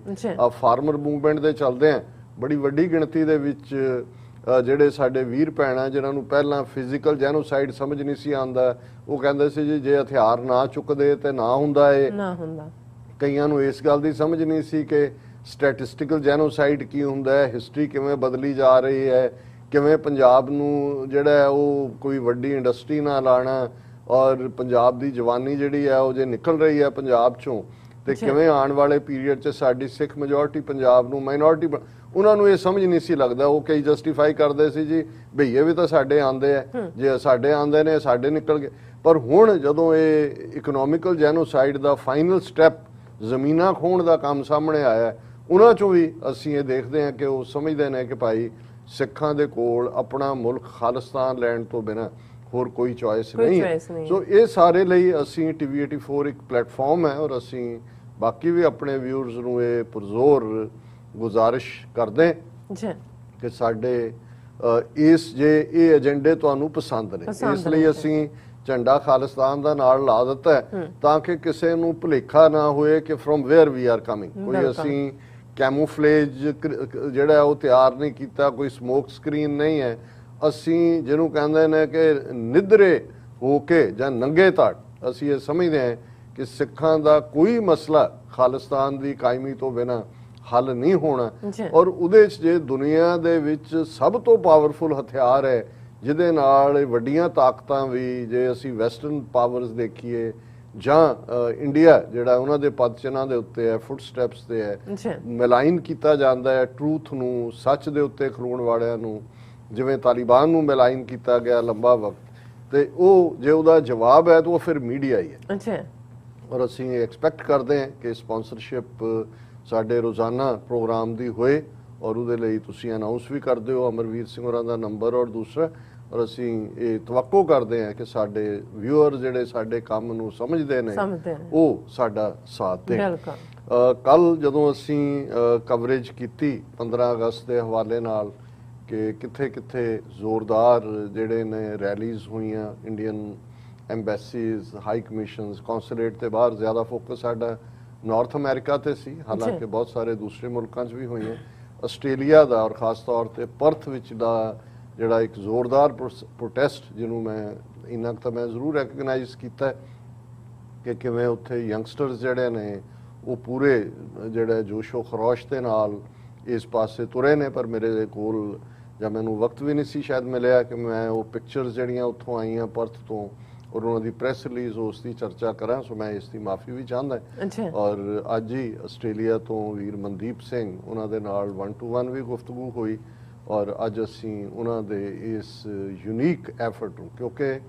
ਫਾਰਮਰ ਮੂਵਮੈਂਟ ਦੇ ਚੱਲਦੇ ਆ, ਬੜੀ ਵੱਡੀ ਗਿਣਤੀ ਦੇ ਵਿੱਚ ਜਿਹੜੇ ਸਾਡੇ ਵੀਰ ਭੈਣਾਂ ਜਿਨ੍ਹਾਂ ਨੂੰ ਪਹਿਲਾਂ ਫਿਜ਼ੀਕਲ ਜੈਨੋਸਾਈਡ ਸਮਝ ਨਹੀਂ ਸੀ ਆਉਂਦਾ, ਉਹ ਕਹਿੰਦੇ ਸੀ ਜੀ ਜੇ ਹਥਿਆਰ ਨਾ ਚੁੱਕਦੇ ਤੇ ਨਾ ਹੁੰਦਾ ਇਹ। ਕਈਆਂ ਨੂੰ ਇਸ ਗੱਲ ਦੀ ਸਮਝ ਨਹੀਂ ਸੀ ਕਿ ਸਟੈਟਿਸਟੀਕਲ ਜੈਨੋਸਾਈਡ ਕੀ ਹੁੰਦਾ ਹੈ, ਹਿਸਟਰੀ ਕਿਵੇਂ ਬਦਲੀ ਜਾ ਰਹੀ ਹੈ, ਕਿਵੇਂ ਪੰਜਾਬ ਨੂੰ ਜਿਹੜਾ ਉਹ ਕੋਈ ਵੱਡੀ ਇੰਡਸਟਰੀ ਨਾ ਲਾਣਾ, ਔਰ ਪੰਜਾਬ ਦੀ ਜਵਾਨੀ ਜਿਹੜੀ ਹੈ ਉਹ ਜੇ ਨਿਕਲ ਰਹੀ ਹੈ ਪੰਜਾਬ ਚੋਂ, ਤੇ ਕਿਵੇਂ ਆਉਣ ਵਾਲੇ ਪੀਰੀਅਡ 'ਚ ਸਾਡੀ ਸਿੱਖ ਮੈਜੋਰਟੀ ਪੰਜਾਬ ਨੂੰ ਮਾਈਨੋਰਟੀ, ਉਹਨਾਂ ਨੂੰ ਇਹ ਸਮਝ ਨਹੀਂ ਸੀ ਲੱਗਦਾ। ਉਹ ਕਈ ਜਸਟੀਫਾਈ ਕਰਦੇ ਸੀ ਜੀ ਭਈਏ ਵੀ ਤਾਂ ਸਾਡੇ ਆਉਂਦੇ ਆ, ਜੇ ਸਾਡੇ ਆਉਂਦੇ ਨੇ ਸਾਡੇ ਨਿਕਲ ਗਏ। ਪਰ ਹੁਣ ਜਦੋਂ ਇਹ ਇਕਨੋਮਿਕਲ ਜੈਨੋਸਾਈਡ ਦਾ ਫਾਈਨਲ ਸਟੈਪ ਜ਼ਮੀਨਾਂ ਖੋਹਣ ਦਾ ਕੰਮ ਸਾਹਮਣੇ ਆਇਆ, ਉਹਨਾਂ ਚੋਂ ਵੀ ਅਸੀਂ ਇਹ ਦੇਖਦੇ ਹਾਂ ਕਿ ਉਹ ਸਮਝਦੇ ਨੇ ਕਿ ਭਾਈ ਸਿੱਖਾਂ ਦੇ ਕੋਲ ਆਪਣਾ ਮੁਲਕ ਖਾਲਿਸਤਾਨ ਲੈਣ ਤੋਂ ਬਿਨਾਂ ਹੋਰ ਕੋਈ ਚੋਇਸ ਨਹੀਂ ਹੈ। ਸੋ ਇਹ ਸਾਰੇ ਲਈ ਅਸੀਂ TV 84 ਇੱਕ ਪਲੇਟਫਾਰਮ ਹੈ, ਔਰ ਅਸੀਂ ਬਾਕੀ ਵੀ ਆਪਣੇ ਵਿਊਅਰਸ ਨੂੰ ਇਹ ਪੁਰਜ਼ੋਰ ਗੁਜ਼ਾਰਿਸ਼ ਕਰਦੇ ਕਿ ਸਾਡੇ ਇਸ ਜੇ ਇਹ ਏਜੰਡੇ ਤੁਹਾਨੂੰ ਪਸੰਦ ਨੇ, ਇਸ ਲਈ ਅਸੀਂ ਝੰਡਾ ਖਾਲਿਸਤਾਨ ਦਾ ਨਾਲ ਲਾ ਦਿੱਤਾ ਹੈ ਤਾਂ ਕਿ ਕਿਸੇ ਨੂੰ ਭੁਲੇਖਾ ਨਾ ਹੋਏ ਕਿ from where we are coming. ਕੋਈ ਅਸੀਂ ਕੈਮੋਫਲੇਜ ਜਿਹੜਾ ਉਹ ਤਿਆਰ ਨਹੀਂ ਕੀਤਾ, ਕੋਈ ਸਮੋਕ ਸਕਰੀਨ ਨਹੀਂ ਹੈ। ਅਸੀਂ ਜਿਹਨੂੰ ਕਹਿੰਦੇ ਨੇ ਕਿ ਨਿੱਧਰੇ ਹੋ ਕੇ ਜਾਂ ਨੰਗੇ ਧੜ, ਅਸੀਂ ਇਹ ਸਮਝਦੇ ਹਾਂ ਕਿ ਸਿੱਖਾਂ ਦਾ ਕੋਈ ਮਸਲਾ ਖਾਲਿਸਤਾਨ ਦੀ ਕਾਇਮੀ ਤੋਂ ਬਿਨਾਂ ਹੱਲ ਨਹੀਂ ਹੋਣਾ। ਔਰ ਉਹਦੇ 'ਚ ਜੇ ਦੁਨੀਆ ਦੇ ਵਿੱਚ ਸਭ ਤੋਂ ਪਾਵਰਫੁਲ ਹਥਿਆਰ ਹੈ ਜਿਹਦੇ ਨਾਲ ਵੱਡੀਆਂ ਤਾਕਤਾਂ ਵੀ, ਜੇ ਅਸੀਂ ਵੈਸਟਰਨ ਪਾਵਰਸ ਦੇਖੀਏ ਜਾਂ ਇੰਡੀਆ ਜਿਹੜਾ ਉਹਨਾਂ ਦੇ ਪਦਚਿੰਨ੍ਹਾਂ ਦੇ ਉੱਤੇ ਹੈ, ਫੁੱਟ ਸਟੈਪਸ ਤੇ ਹੈ, ਮਿਲਾਈਨ ਕੀਤਾ ਜਾਂਦਾ ਹੈ ਟਰੂਥ ਨੂੰ, ਸੱਚ ਦੇ ਉੱਤੇ ਖਲੋਣ ਵਾਲਿਆਂ ਨੂੰ, ਜਿਵੇਂ ਤਾਲਿਬਾਨ ਨੂੰ ਮਿਲਾਈਨ ਕੀਤਾ ਗਿਆ ਲੰਬਾ ਵਕਤ, ਤੇ ਉਹ ਜੇ ਉਹਦਾ ਜਵਾਬ ਹੈ ਤਾਂ ਉਹ ਫਿਰ ਮੀਡੀਆ ਹੀ ਹੈ। ਔਰ ਅਸੀਂ ਐਕਸਪੈਕਟ ਕਰਦੇ ਹਾਂ ਕਿ ਸਪਾਂਸਰਸ਼ਿਪ ਸਾਡੇ ਰੋਜ਼ਾਨਾ ਪ੍ਰੋਗਰਾਮ ਦੀ ਹੋਏ, ਔਰ ਉਹਦੇ ਲਈ ਤੁਸੀਂ ਅਨਾਉਂਸ ਵੀ ਕਰਦੇ ਹੋ ਅਮਰਵੀਰ ਸਿੰਘ ਹੋਰਾਂ ਦਾ ਨੰਬਰ ਔਰ ਦੂਸਰਾ, ਔਰ ਅਸੀਂ ਇਹ ਤਵੱਕੋ ਕਰਦੇ ਹਾਂ ਕਿ ਸਾਡੇ ਵਿਊਅਰ ਜਿਹੜੇ ਸਾਡੇ ਕੰਮ ਨੂੰ ਸਮਝਦੇ ਨੇ ਉਹ ਸਾਡਾ ਸਾਥ ਦੇਣ। ਕੱਲ ਜਦੋਂ ਅਸੀਂ ਕਵਰੇਜ ਕੀਤੀ 15 ਅਗਸਤ ਦੇ ਹਵਾਲੇ ਨਾਲ ਕਿ ਕਿੱਥੇ ਕਿੱਥੇ ਜ਼ੋਰਦਾਰ ਜਿਹੜੇ ਨੇ ਰੈਲੀਜ਼ ਹੋਈਆਂ, Indian embassies, high commissions, consulate ਤੇ ਬਾਹਰ ਜ਼ਿਆਦਾ ਫੋਕਸ ਸਾਡਾ ਨਾਰਥ ਅਮਰੀਕਾ ਤੇ ਸੀ, ਹਾਲਾਂਕਿ ਬਹੁਤ ਸਾਰੇ ਦੂਸਰੇ ਮੁਲਕਾਂ 'ਚ ਵੀ ਹੋਈਆਂ। ਆਸਟ੍ਰੇਲੀਆ ਦਾ ਔਰ ਖਾਸ ਤੌਰ ਤੇ ਪਰਥ ਵਿੱਚ ਦਾ ਜਿਹੜਾ ਇੱਕ ਜ਼ੋਰਦਾਰ ਪ੍ਰੋਟੈਸਟ ਜਿਹਨੂੰ ਮੈਂ ਇੰਨਾ ਕੁ ਤਾਂ ਮੈਂ ਜ਼ਰੂਰ ਰੈਕਗਨਾਈਜ਼ ਕੀਤਾ ਕਿ ਕਿਵੇਂ ਉੱਥੇ ਯੰਗਸਟਰਸ ਜਿਹੜੇ ਨੇ ਉਹ ਪੂਰੇ ਜਿਹੜੇ ਜੋਸ਼ੋ ਖਰੋਸ਼ ਦੇ ਨਾਲ ਇਸ ਪਾਸੇ ਤੁਰੇ ਨੇ। ਪਰ ਮੇਰੇ ਕੋਲ ਜਾਂ ਮੈਨੂੰ ਵਕਤ ਵੀ ਨਹੀਂ ਸੀ ਸ਼ਾਇਦ ਮਿਲਿਆ ਕਿ ਮੈਂ ਉਹ ਪਿਕਚਰਸ ਜਿਹੜੀਆਂ ਉੱਥੋਂ ਆਈਆਂ ਪਰਥ ਤੋਂ ਔਰ ਉਹਨਾਂ ਦੀ ਪ੍ਰੈਸ ਰਿਲੀਜ਼ ਉਸ ਦੀ ਚਰਚਾ ਕਰਾਂ, ਸੋ ਮੈਂ ਇਸ ਦੀ ਮਾਫੀ ਵੀ ਚਾਹੁੰਦਾ। ਔਰ ਅੱਜ ਹੀ ਆਸਟ੍ਰੇਲੀਆ ਤੋਂ ਵੀਰ ਮਨਦੀਪ ਸਿੰਘ ਉਹਨਾਂ ਦੇ ਨਾਲ 1-to-1 ਵੀ ਗੁਫ਼ਤਗੂ ਹੋਈ ਔਰ ਅੱਜ ਅਸੀਂ ਉਹਨਾਂ ਦੇ ਇਸ ਯੂਨੀਕ ਐਫਰਟ ਨੂੰ, ਕਿਉਂਕਿ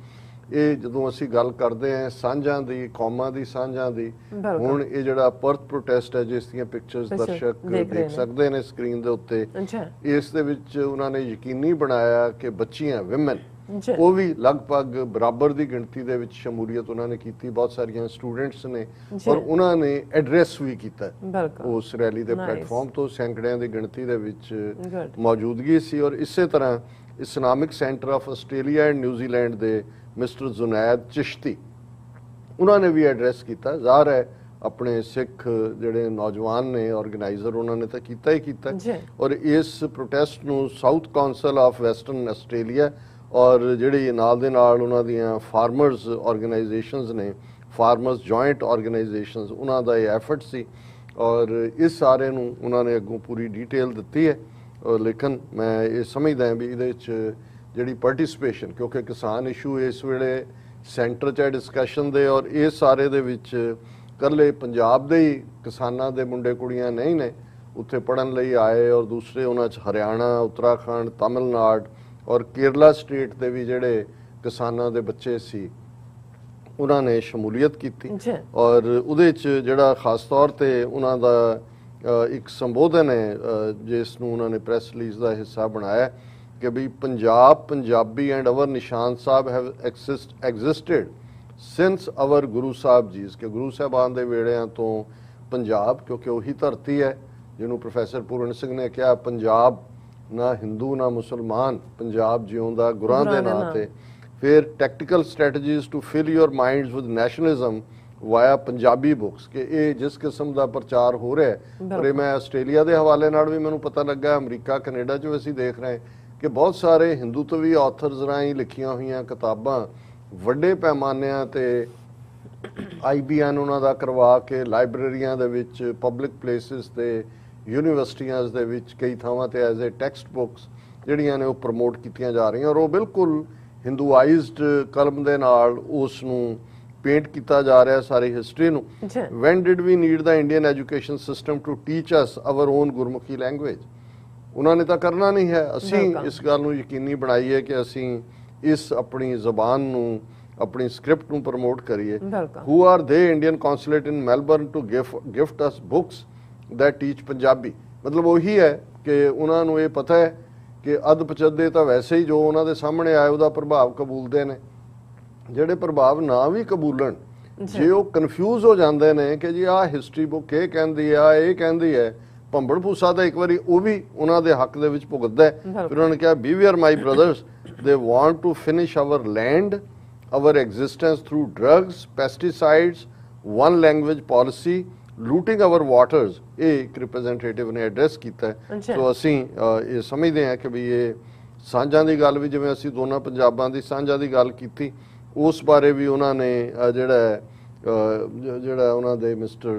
ਇਹ ਜਦੋਂ ਅਸੀਂ ਗੱਲ ਕਰਦੇ ਹਾਂ ਸਾਂਝਾਂ ਦੀ, ਕੌਮਾਂ ਦੀ ਸਾਂਝਾਂ ਦੀ, ਹੁਣ ਇਹ ਜਿਹੜਾ ਪਰਥ ਪ੍ਰੋਟੈਸਟ ਹੈ ਜਿਸ ਦੀਆਂ ਪਿਕਚਰਸ ਦਰਸ਼ਕ ਦੇਖ ਸਕਦੇ ਨੇ ਸਕਰੀਨ ਦੇ ਉੱਤੇ, ਇਸ ਦੇ ਵਿੱਚ ਉਹਨਾਂ ਨੇ ਯਕੀਨੀ ਬਣਾਇਆ ਕਿ ਬੱਚੀਆਂ ਵਿਮਨ ਉਹ ਵੀ ਲਗਭਗ ਬਰਾਬਰ ਦੀ ਗਿਣਤੀ ਦੇ ਵਿੱਚ ਸ਼ਮੂਲੀਅਤ ਉਹਨਾਂ ਨੇ ਕੀਤੀ। ਬਹੁਤ ਸਾਰੀਆਂ ਸਟੂਡੈਂਟਸ ਨੇ ਔਰ ਉਹਨਾਂ ਨੇ ਐਡਰੈਸ ਵੀ ਕੀਤਾ ਉਸ ਰੈਲੀ ਦੇ ਪਲੇਟਫਾਰਮ ਤੋਂ, ਸੈਂਕੜਿਆਂ ਦੀ ਗਿਣਤੀ ਦੇ ਵਿੱਚ ਮੌਜੂਦਗੀ ਸੀ। ਔਰ ਇਸੇ ਤਰ੍ਹਾਂ Islamic centre of Australia and New Zealand ਦੇ ਮਿਸਟਰ ਜ਼ੁਨੈਦ ਚਿਸ਼ਤੀ ਉਹਨਾਂ ਨੇ ਵੀ ਐਡਰੈਸ ਕੀਤਾ। ਜ਼ਾਹਰ ਹੈ ਆਪਣੇ ਸਿੱਖ ਜਿਹੜੇ ਨੌਜਵਾਨ ਨੇ ਆਰਗੇਨਾਈਜ਼ਰ ਉਹਨਾਂ ਨੇ ਤਾਂ ਕੀਤਾ ਹੀ ਕੀਤਾ। ਔਰ ਇਸ ਪ੍ਰੋਟੈਸਟ ਨੂੰ south council of western Australia ਔਰ ਜਿਹੜੀ ਨਾਲ ਦੇ ਨਾਲ ਉਹਨਾਂ ਦੀਆਂ ਫਾਰਮਰਸ ਆਰਗੇਨਾਈਜੇਸ਼ਨਸ ਨੇ, ਫਾਰਮਰਸ ਜੁਆਇੰਟ ਆਰਗੇਨਾਈਜੇਸ਼ਨਸ, ਉਹਨਾਂ ਦਾ ਇਹ ਐਫਰਟ ਸੀ ਔਰ ਇਸ ਸਾਰੇ ਨੂੰ ਉਹਨਾਂ ਨੇ ਅੱਗੋਂ ਪੂਰੀ ਡਿਟੇਲ ਦਿੱਤੀ ਹੈ। ਲੇਕਿਨ ਮੈਂ ਇਹ ਸਮਝਦਾ ਹਾਂ ਵੀ ਇਹਦੇ ਵਿੱਚ ਜਿਹੜੀ ਪਾਰਟਿਸਿਪੇਸ਼ਨ, ਕਿਉਂਕਿ ਕਿਸਾਨ ਇਸ਼ੂ ਇਸ ਵੇਲੇ ਸੈਂਟਰ 'ਚ ਹੈ ਡਿਸਕਸ਼ਨ ਦੇ ਔਰ ਇਸ ਸਾਰੇ ਦੇ ਵਿੱਚ ਇਕੱਲੇ ਪੰਜਾਬ ਦੇ ਹੀ ਕਿਸਾਨਾਂ ਦੇ ਮੁੰਡੇ ਕੁੜੀਆਂ ਨਹੀਂ ਨੇ ਉੱਥੇ ਪੜ੍ਹਨ ਲਈ ਆਏ ਔਰ ਦੂਸਰੇ ਉਹਨਾਂ 'ਚ ਹਰਿਆਣਾ, ਉੱਤਰਾਖੰਡ, ਤਮਿਲਨਾਡੂ ਔਰ ਕੇਰਲਾ ਸਟੇਟ ਦੇ ਵੀ ਜਿਹੜੇ ਕਿਸਾਨਾਂ ਦੇ ਬੱਚੇ ਸੀ ਉਹਨਾਂ ਨੇ ਸ਼ਮੂਲੀਅਤ ਕੀਤੀ। ਔਰ ਉਹਦੇ 'ਚ ਜਿਹੜਾ ਖਾਸ ਤੌਰ ਤੇ ਉਹਨਾਂ ਦਾ ਇੱਕ ਸੰਬੋਧਨ ਹੈ ਜਿਸ ਨੂੰ ਉਹਨਾਂ ਨੇ ਪ੍ਰੈਸ ਰਿਲੀਜ਼ ਦਾ ਹਿੱਸਾ ਬਣਾਇਆ ਕਿ ਵੀ Punjab, Punjabi and our Nishan Sahib have ਐਗਜ਼ਿਸਟਡ since ਅਵਰ ਗੁਰੂ ਸਾਹਿਬ ਜੀ, ਕਿ ਗੁਰੂ ਸਾਹਿਬਾਨ ਦੇ ਵੇੜਿਆਂ ਤੋਂ ਪੰਜਾਬ, ਕਿਉਂਕਿ ਉਹੀ ਧਰਤੀ ਹੈ ਜਿਹਨੂੰ ਪ੍ਰੋਫੈਸਰ ਪੂਰਨ ਸਿੰਘ ਨੇ ਕਿਹਾ ਪੰਜਾਬ ਨਾ ਹਿੰਦੂ ਨਾ ਮੁਸਲਮਾਨ, ਪੰਜਾਬ ਜਿਉਂਦਾ ਗੁਰਾਂ ਦੇ ਨਾਂ ਤੇ। ਫਿਰ tactical strategies to fill your minds with nationalism via Punjabi books, ਕਿ ਇਹ ਜਿਸ ਕਿਸਮ ਦਾ ਪ੍ਰਚਾਰ ਹੋ ਰਿਹਾ ਹੈ। ਪਰ ਇਹ ਮੈਂ ਆਸਟ੍ਰੇਲੀਆ ਦੇ ਹਵਾਲੇ ਨਾਲ ਵੀ ਮੈਨੂੰ ਪਤਾ ਲੱਗਾ, ਅਮਰੀਕਾ ਕੈਨੇਡਾ 'ਚ ਵੀ ਅਸੀਂ ਦੇਖ ਰਹੇ ਕਿ ਬਹੁਤ ਸਾਰੇ ਹਿੰਦੂਤਵੀ ਆਥਰਸ ਰਾਹੀਂ ਲਿਖੀਆਂ ਹੋਈਆਂ ਕਿਤਾਬਾਂ ਵੱਡੇ ਪੈਮਾਨਿਆਂ ਤੇ IBN ਉਹਨਾਂ ਦਾ ਕਰਵਾ ਕੇ ਲਾਇਬ੍ਰੇਰੀਆਂ ਦੇ ਵਿੱਚ, ਪਬਲਿਕ ਪਲੇਸਿਸ ਤੇ, ਯੂਨੀਵਰਸਿਟੀਆਂ ਦੇ ਵਿੱਚ ਕਈ ਥਾਵਾਂ ਤੇ ਐਜ਼ ਏ ਟੈਕਸਟ ਬੁੱਕਸ ਜਿਹੜੀਆਂ ਨੇ ਉਹ ਪ੍ਰਮੋਟ ਕੀਤੀਆਂ ਜਾ ਰਹੀਆਂ ਔਰ ਉਹ ਬਿਲਕੁਲ ਹਿੰਦੂਆਈਜ਼ਡ ਕਲਮ ਦੇ ਨਾਲ ਉਸ ਨੂੰ ਪੇਂਟ ਕੀਤਾ ਜਾ ਰਿਹਾ ਸਾਰੀ ਹਿਸਟਰੀ ਨੂੰ। When did we need the Indian education system to teach us our own Gurmukhi language. ਉਹਨਾਂ ਨੇ ਤਾਂ ਕਰਨਾ ਨਹੀਂ ਹੈ, ਅਸੀਂ ਇਸ ਗੱਲ ਨੂੰ ਯਕੀਨੀ ਬਣਾਈਏ ਕਿ ਅਸੀਂ ਇਸ ਆਪਣੀ ਜ਼ਬਾਨ ਨੂੰ, ਆਪਣੀ ਸਕ੍ਰਿਪਟ ਨੂੰ ਪ੍ਰਮੋਟ ਕਰੀਏ। Who are the Indian consulate in Melbourne to gift us books that teach Punjabi. ਮਤਲਬ ਉਹੀ ਹੈ ਕਿ ਉਹਨਾਂ ਨੂੰ ਇਹ ਪਤਾ ਹੈ ਕਿ ਅੱਧ ਪਚੱਦੇ ਤਾਂ ਵੈਸੇ ਹੀ ਜੋ ਉਹਨਾਂ ਦੇ ਸਾਹਮਣੇ ਆਏ ਉਹਦਾ ਪ੍ਰਭਾਵ ਕਬੂਲਦੇ ਨੇ। ਜਿਹੜੇ ਪ੍ਰਭਾਵ ਨਾ ਵੀ ਕਬੂਲਣ, ਜੇ ਉਹ ਕਨਫਿਊਜ਼ ਹੋ ਜਾਂਦੇ ਨੇ ਕਿ ਜੀ ਆਹ ਹਿਸਟਰੀ ਬੁੱਕ ਇਹ ਕਹਿੰਦੀ ਆ, ਇਹ ਕਹਿੰਦੀ ਹੈ, ਭੰਬੜ ਭੂਸਾ ਤਾਂ ਇੱਕ ਵਾਰੀ ਉਹ ਵੀ ਉਹਨਾਂ ਦੇ ਹੱਕ ਦੇ ਵਿੱਚ ਭੁਗਤਦਾ ਹੈ। ਫਿਰ ਉਹਨਾਂ ਨੇ ਕਿਹਾ beware my brothers, they want to finish our land, our existence through drugs, pesticides, one language policy, looting our waters। ਇਹ ਇੱਕ ਰਿਪਰੈਜ਼ੈਂਟੇਟਿਵ ਨੇ ਐਡਰੈਸ ਕੀਤਾ ਹੈ। ਸੋ ਅਸੀਂ ਇਹ ਸਮਝਦੇ ਹਾਂ ਕਿ ਵੀ ਇਹ ਸਾਂਝਾਂ ਦੀ ਗੱਲ ਵੀ, ਜਿਵੇਂ ਅਸੀਂ ਦੋਨਾਂ ਪੰਜਾਬਾਂ ਦੀ ਸਾਂਝਾਂ ਦੀ ਗੱਲ ਕੀਤੀ, ਉਸ ਬਾਰੇ ਵੀ ਉਹਨਾਂ ਨੇ ਜਿਹੜਾ ਉਹਨਾਂ ਦੇ ਮਿਸਟਰ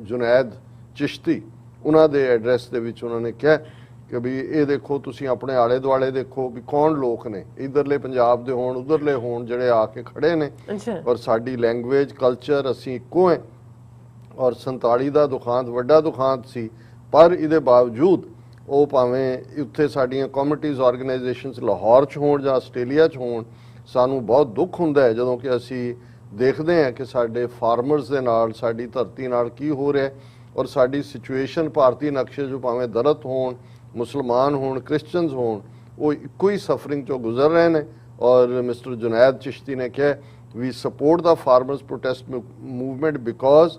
ਜੁਨੈਦ ਚਿਸ਼ਤੀ ਉਹਨਾਂ ਦੇ ਐਡਰੈਸ ਦੇ ਵਿੱਚ ਉਹਨਾਂ ਨੇ ਕਿਹਾ ਕਿ ਵੀ ਇਹ ਦੇਖੋ, ਤੁਸੀਂ ਆਪਣੇ ਆਲੇ ਦੁਆਲੇ ਦੇਖੋ ਵੀ ਕੌਣ ਲੋਕ ਨੇ, ਇਧਰਲੇ ਪੰਜਾਬ ਦੇ ਹੋਣ, ਉਧਰਲੇ ਹੋਣ, ਜਿਹੜੇ ਆ ਕੇ ਖੜੇ ਨੇ ਔਰ ਸਾਡੀ ਲੈਂਗੁਏਜ, ਕਲਚਰ ਅਸੀਂ ਇੱਕੋ ਹੈ। ਔਰ 47 ਦਾ ਦੁਖਾਂਤ ਵੱਡਾ ਦੁਖਾਂਤ ਸੀ, ਪਰ ਇਹਦੇ ਬਾਵਜੂਦ ਉਹ ਭਾਵੇਂ ਉੱਥੇ ਸਾਡੀਆਂ ਕਮਿਊਨਿਟੀਜ਼ ਆਰਗੇਨਾਈਜੇਸ਼ਨਸ ਲਾਹੌਰ 'ਚ ਹੋਣ ਜਾਂ ਆਸਟ੍ਰੇਲੀਆ 'ਚ ਹੋਣ, ਸਾਨੂੰ ਬਹੁਤ ਦੁੱਖ ਹੁੰਦਾ ਹੈ ਜਦੋਂ ਕਿ ਅਸੀਂ ਦੇਖਦੇ ਹਾਂ ਕਿ ਸਾਡੇ ਫਾਰਮਰਸ ਦੇ ਨਾਲ, ਸਾਡੀ ਧਰਤੀ ਨਾਲ ਕੀ ਹੋ ਰਿਹਾ ਔਰ ਸਾਡੀ ਸਿਚੁਏਸ਼ਨ ਭਾਰਤੀ ਨਕਸ਼ੇ 'ਚੋਂ ਭਾਵੇਂ ਦਲਿਤ ਹੋਣ, ਮੁਸਲਮਾਨ ਹੋਣ, ਕ੍ਰਿਸਚਨਸ ਹੋਣ, ਉਹ ਇੱਕੋ ਹੀ ਸਫਰਿੰਗ 'ਚੋਂ ਗੁਜ਼ਰ ਰਹੇ ਨੇ। ਔਰ ਮਿਸਟਰ ਜੁਨੈਦ ਚਿਸ਼ਤੀ ਨੇ ਕਿਹਾ we support the farmers protest movement because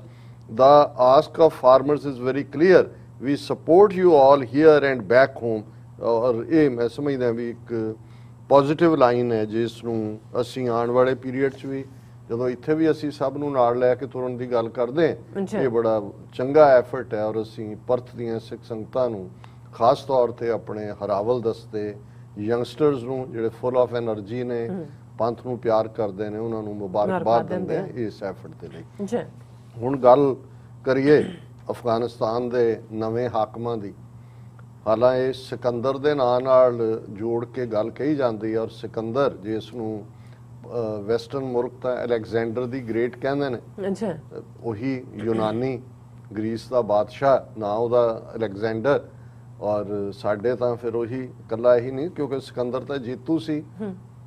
the ask of farmers is very clear, we support you all here and back home। ਔਰ ਇਹ ਮੈਂ ਸਮਝਦਾ ਵੀ ਇੱਕ ਪੋਜ਼ਿਟਿਵ ਲਾਈਨ ਹੈ ਜਿਸ ਨੂੰ ਅਸੀਂ ਆਉਣ ਵਾਲੇ ਪੀਰੀਅਡ 'ਚ ਵੀ, ਜਦੋਂ ਇੱਥੇ ਵੀ ਅਸੀਂ ਸਭ ਨੂੰ ਨਾਲ ਲੈ ਕੇ ਤੁਰਨ ਦੀ ਗੱਲ ਕਰਦੇ ਹਾਂ, ਇਹ ਬੜਾ ਚੰਗਾ ਐਫਰਟ ਹੈ। ਔਰ ਅਸੀਂ ਪਰਥ ਦੀਆਂ ਸਿੱਖ ਸੰਗਤਾਂ ਨੂੰ ਖਾਸ ਤੌਰ ਤੇ ਆਪਣੇ ਹਰਾਵਲ ਦਸਤੇ ਯੰਗਸਟਰਸ ਨੂੰ ਜਿਹੜੇ ਫੁੱਲ ਆਫ એનર્ਜੀ ਨੇ, ਪੰਥ ਨੂੰ ਪਿਆਰ ਕਰਦੇ ਨੇ, ਉਹਨਾਂ ਨੂੰ ਮੁਬਾਰਕਬਾਦ ਦਿੰਦੇ ਆ ਇਸ ਐਫਰਟ ਦੇ ਲਈ। ਜੀ ਹੁਣ ਗੱਲ ਕਰੀਏ ਅਫਗਾਨਿਸਤਾਨ ਦੇ ਨਵੇਂ ਹਾਕਮਾਂ ਦੀ। ਹਾਲਾਂਕਿ ਸਿਕੰਦਰ ਦੇ ਨਾਂ ਨਾਲ ਜੋੜ ਕੇ ਗੱਲ ਕਹੀ ਜਾਂਦੀ ਹੈ, ਔਰ ਸਿਕੰਦਰ ਜਿਸ ਨੂੰ ਵੈਸਟਰਨ ਮੁਲਕ ਤਾਂ ਅਲੈਗਜ਼ੈਂਡਰ ਦੀ ਗ੍ਰੇਟ ਕਹਿੰਦੇ ਨੇ, ਅੱਛਾ ਉਹੀ ਯੂਨਾਨੀ ਗ੍ਰੀਸ ਦਾ ਬਾਦਸ਼ਾਹ ਨਾਂ ਉਹਦਾ ਅਲੈਗਜ਼ੈਂਡਰ, ਔਰ ਸਾਡੇ ਤਾਂ ਫਿਰ ਉਹੀ ਇਕੱਲਾ ਇਹੀ ਨਹੀਂ, ਕਿਉਂਕਿ ਸਿਕੰਦਰ ਤਾਂ ਜੇਤੂ ਸੀ,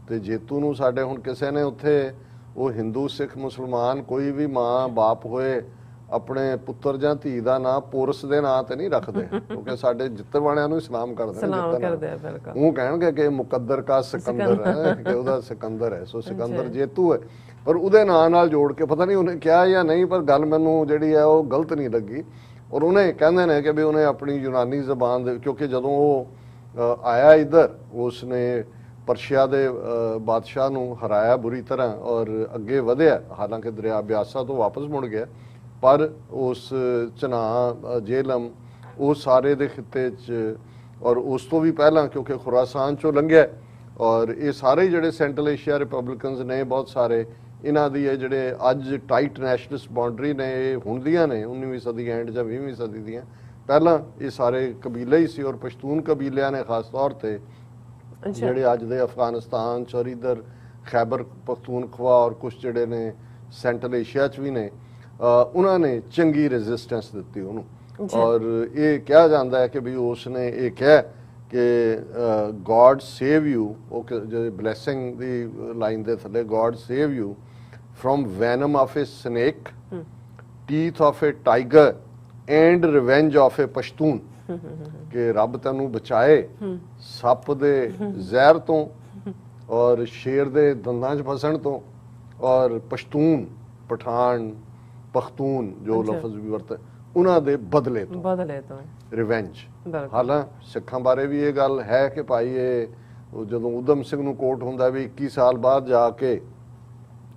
ਤੇ ਜੇਤੂ ਨੂੰ ਸਾਡੇ ਹੁਣ ਕਿਸੇ ਨੇ ਉੱਥੇ ਉਹ ਹਿੰਦੂ ਸਿੱਖ ਮੁਸਲਮਾਨ ਕੋਈ ਵੀ ਮਾਂ ਬਾਪ ਹੋਏ ਆਪਣੇ ਪੁੱਤਰ ਜਾਂ ਧੀ ਦਾ ਨਾਂ ਪੋਰਸ ਦੇ ਨਾਂ ਤੇ ਨਹੀਂ ਰੱਖਦੇ, ਕਿਉਂਕਿ ਸਾਡੇ ਜਿੱਤਣ ਵਾਲਿਆਂ ਨੂੰ ਸਲਾਮ ਕਰਦੇ ਨੇ, ਸਲਾਮ ਕਰਦੇ ਆ ਬਿਲਕੁਲ। ਉਹ ਕਹਿਣਗੇ ਕਿ ਮੁਕੱਦਰ ਕਾ ਸਿਕੰਦਰ ਹੈ, ਕਿ ਉਹਦਾ ਸਿਕੰਦਰ ਹੈ, ਸੋ ਸਿਕੰਦਰ ਜੇਤੂ ਹੈ, ਪਰ ਉਹਦੇ ਨਾਂ ਨਾਲ ਜੋੜ ਕੇ ਪਤਾ ਨਹੀਂ ਉਹਨੇ ਕਿਹਾ ਜਾਂ ਨਹੀਂ, ਪਰ ਗੱਲ ਮੈਨੂੰ ਜਿਹੜੀ ਹੈ ਉਹ ਗਲਤ ਨਹੀਂ ਲੱਗੀ। ਔਰ ਉਹਨੇ ਕਹਿੰਦੇ ਨੇ ਕਿ ਵੀ ਉਹਨੇ ਆਪਣੀ ਯੂਨਾਨੀ ਜ਼ਬਾਨ ਦੇ, ਕਿਉਂਕਿ ਜਦੋਂ ਉਹ ਆਇਆ ਇੱਧਰ ਉਸਨੇ ਪਰਸ਼ੀਆ ਦੇ ਬਾਦਸ਼ਾਹ ਨੂੰ ਹਰਾਇਆ ਬੁਰੀ ਤਰ੍ਹਾਂ ਔਰ ਅੱਗੇ ਵਧਿਆ, ਹਾਲਾਂਕਿ ਦਰਿਆ ਬਿਆਸਾ ਤੋਂ ਵਾਪਸ ਮੁੜ ਗਿਆ, ਪਰ ਉਸ ਚਨਾਹ ਜੇਲਮ ਉਹ ਸਾਰੇ ਦੇ ਖਿੱਤੇ 'ਚ, ਔਰ ਉਸ ਤੋਂ ਵੀ ਪਹਿਲਾਂ ਕਿਉਂਕਿ ਖੁਰਾਸਾਨ 'ਚੋਂ ਲੰਘਿਆ, ਔਰ ਇਹ ਸਾਰੇ ਜਿਹੜੇ ਸੈਂਟਰਲ ਏਸ਼ੀਆ ਰਿਪਬਲਿਕਨਸ ਨੇ ਬਹੁਤ ਸਾਰੇ, ਇਹਨਾਂ ਦੀ ਇਹ ਜਿਹੜੇ ਅੱਜ ਟਾਈਟ ਨੈਸ਼ਨਲਿਸਟ ਬਾਉਂਡਰੀ ਨੇ ਇਹ ਹੁਣ ਦੀਆਂ ਨੇ, 19ਵੀਂ ਸਦੀ ਐਂਡ ਜਾਂ 20ਵੀਂ ਸਦੀ ਦੀਆਂ, ਪਹਿਲਾਂ ਇਹ ਸਾਰੇ ਕਬੀਲੇ ਹੀ ਸੀ, ਔਰ ਪਸ਼ਤੂਨ ਕਬੀਲਿਆਂ ਨੇ ਖਾਸ ਤੌਰ ਤੇ ਜਿਹੜੇ ਅੱਜ ਦੇ ਅਫਗਾਨਿਸਤਾਨ 'ਚ ਔਰ ਇੱਧਰ ਖੈਬਰ ਪਖਤੂਨਖਵਾ ਔਰ ਕੁਛ ਜਿਹੜੇ ਨੇ ਸੈਂਟਰਲ ਏਸ਼ੀਆ 'ਚ ਵੀ ਨੇ, ਉਹਨਾਂ ਨੇ ਚੰਗੀ ਰੈਜ਼ਿਸਟੈਂਸ ਦਿੱਤੀ ਉਹਨੂੰ। ਔਰ ਇਹ ਕਿਹਾ ਜਾਂਦਾ ਹੈ ਕਿ ਵੀ ਉਸਨੇ ਇਹ ਕਿਹਾ ਕਿ ਗੋਡ ਸੇਵ ਯੂ, ਉਹ ਜਿਹੜੇ ਬਲੈਸਿੰਗ ਦੀ ਲਾਈਨ ਦੇ ਥੱਲੇ God save you from venom of a snake, teeth of a tiger and revenge of a Pashtun, ਕਿ ਰੱਬ ਤੈਨੂੰ ਬਚਾਏ ਸੱਪ ਦੇ ਜ਼ਹਿਰ ਤੋਂ ਔਰ ਸ਼ੇਰ ਦੇ ਦੰਦਾਂ 'ਚ ਫਸਣ ਤੋਂ, ਔਰ ਪਸ਼ਤੂਨ ਪਠਾਨ ਪਖਤੂਨ ਜੋ ਲਫ਼ਜ਼ ਵੀ ਵਰਤੇ ਉਹਨਾਂ ਦੇ ਬਦਲੇ ਤੋਂ ਰਿਵੈਂਜ। ਹਾਲਾਂ ਸਿੱਖਾਂ ਬਾਰੇ ਵੀ ਇਹ ਗੱਲ ਹੈ ਕਿ ਭਾਈ ਇਹ ਜਦੋਂ ਊਧਮ ਸਿੰਘ ਨੂੰ ਕੋਟ ਹੁੰਦਾ ਵੀ 21 ਸਾਲ ਬਾਅਦ ਜਾ ਕੇ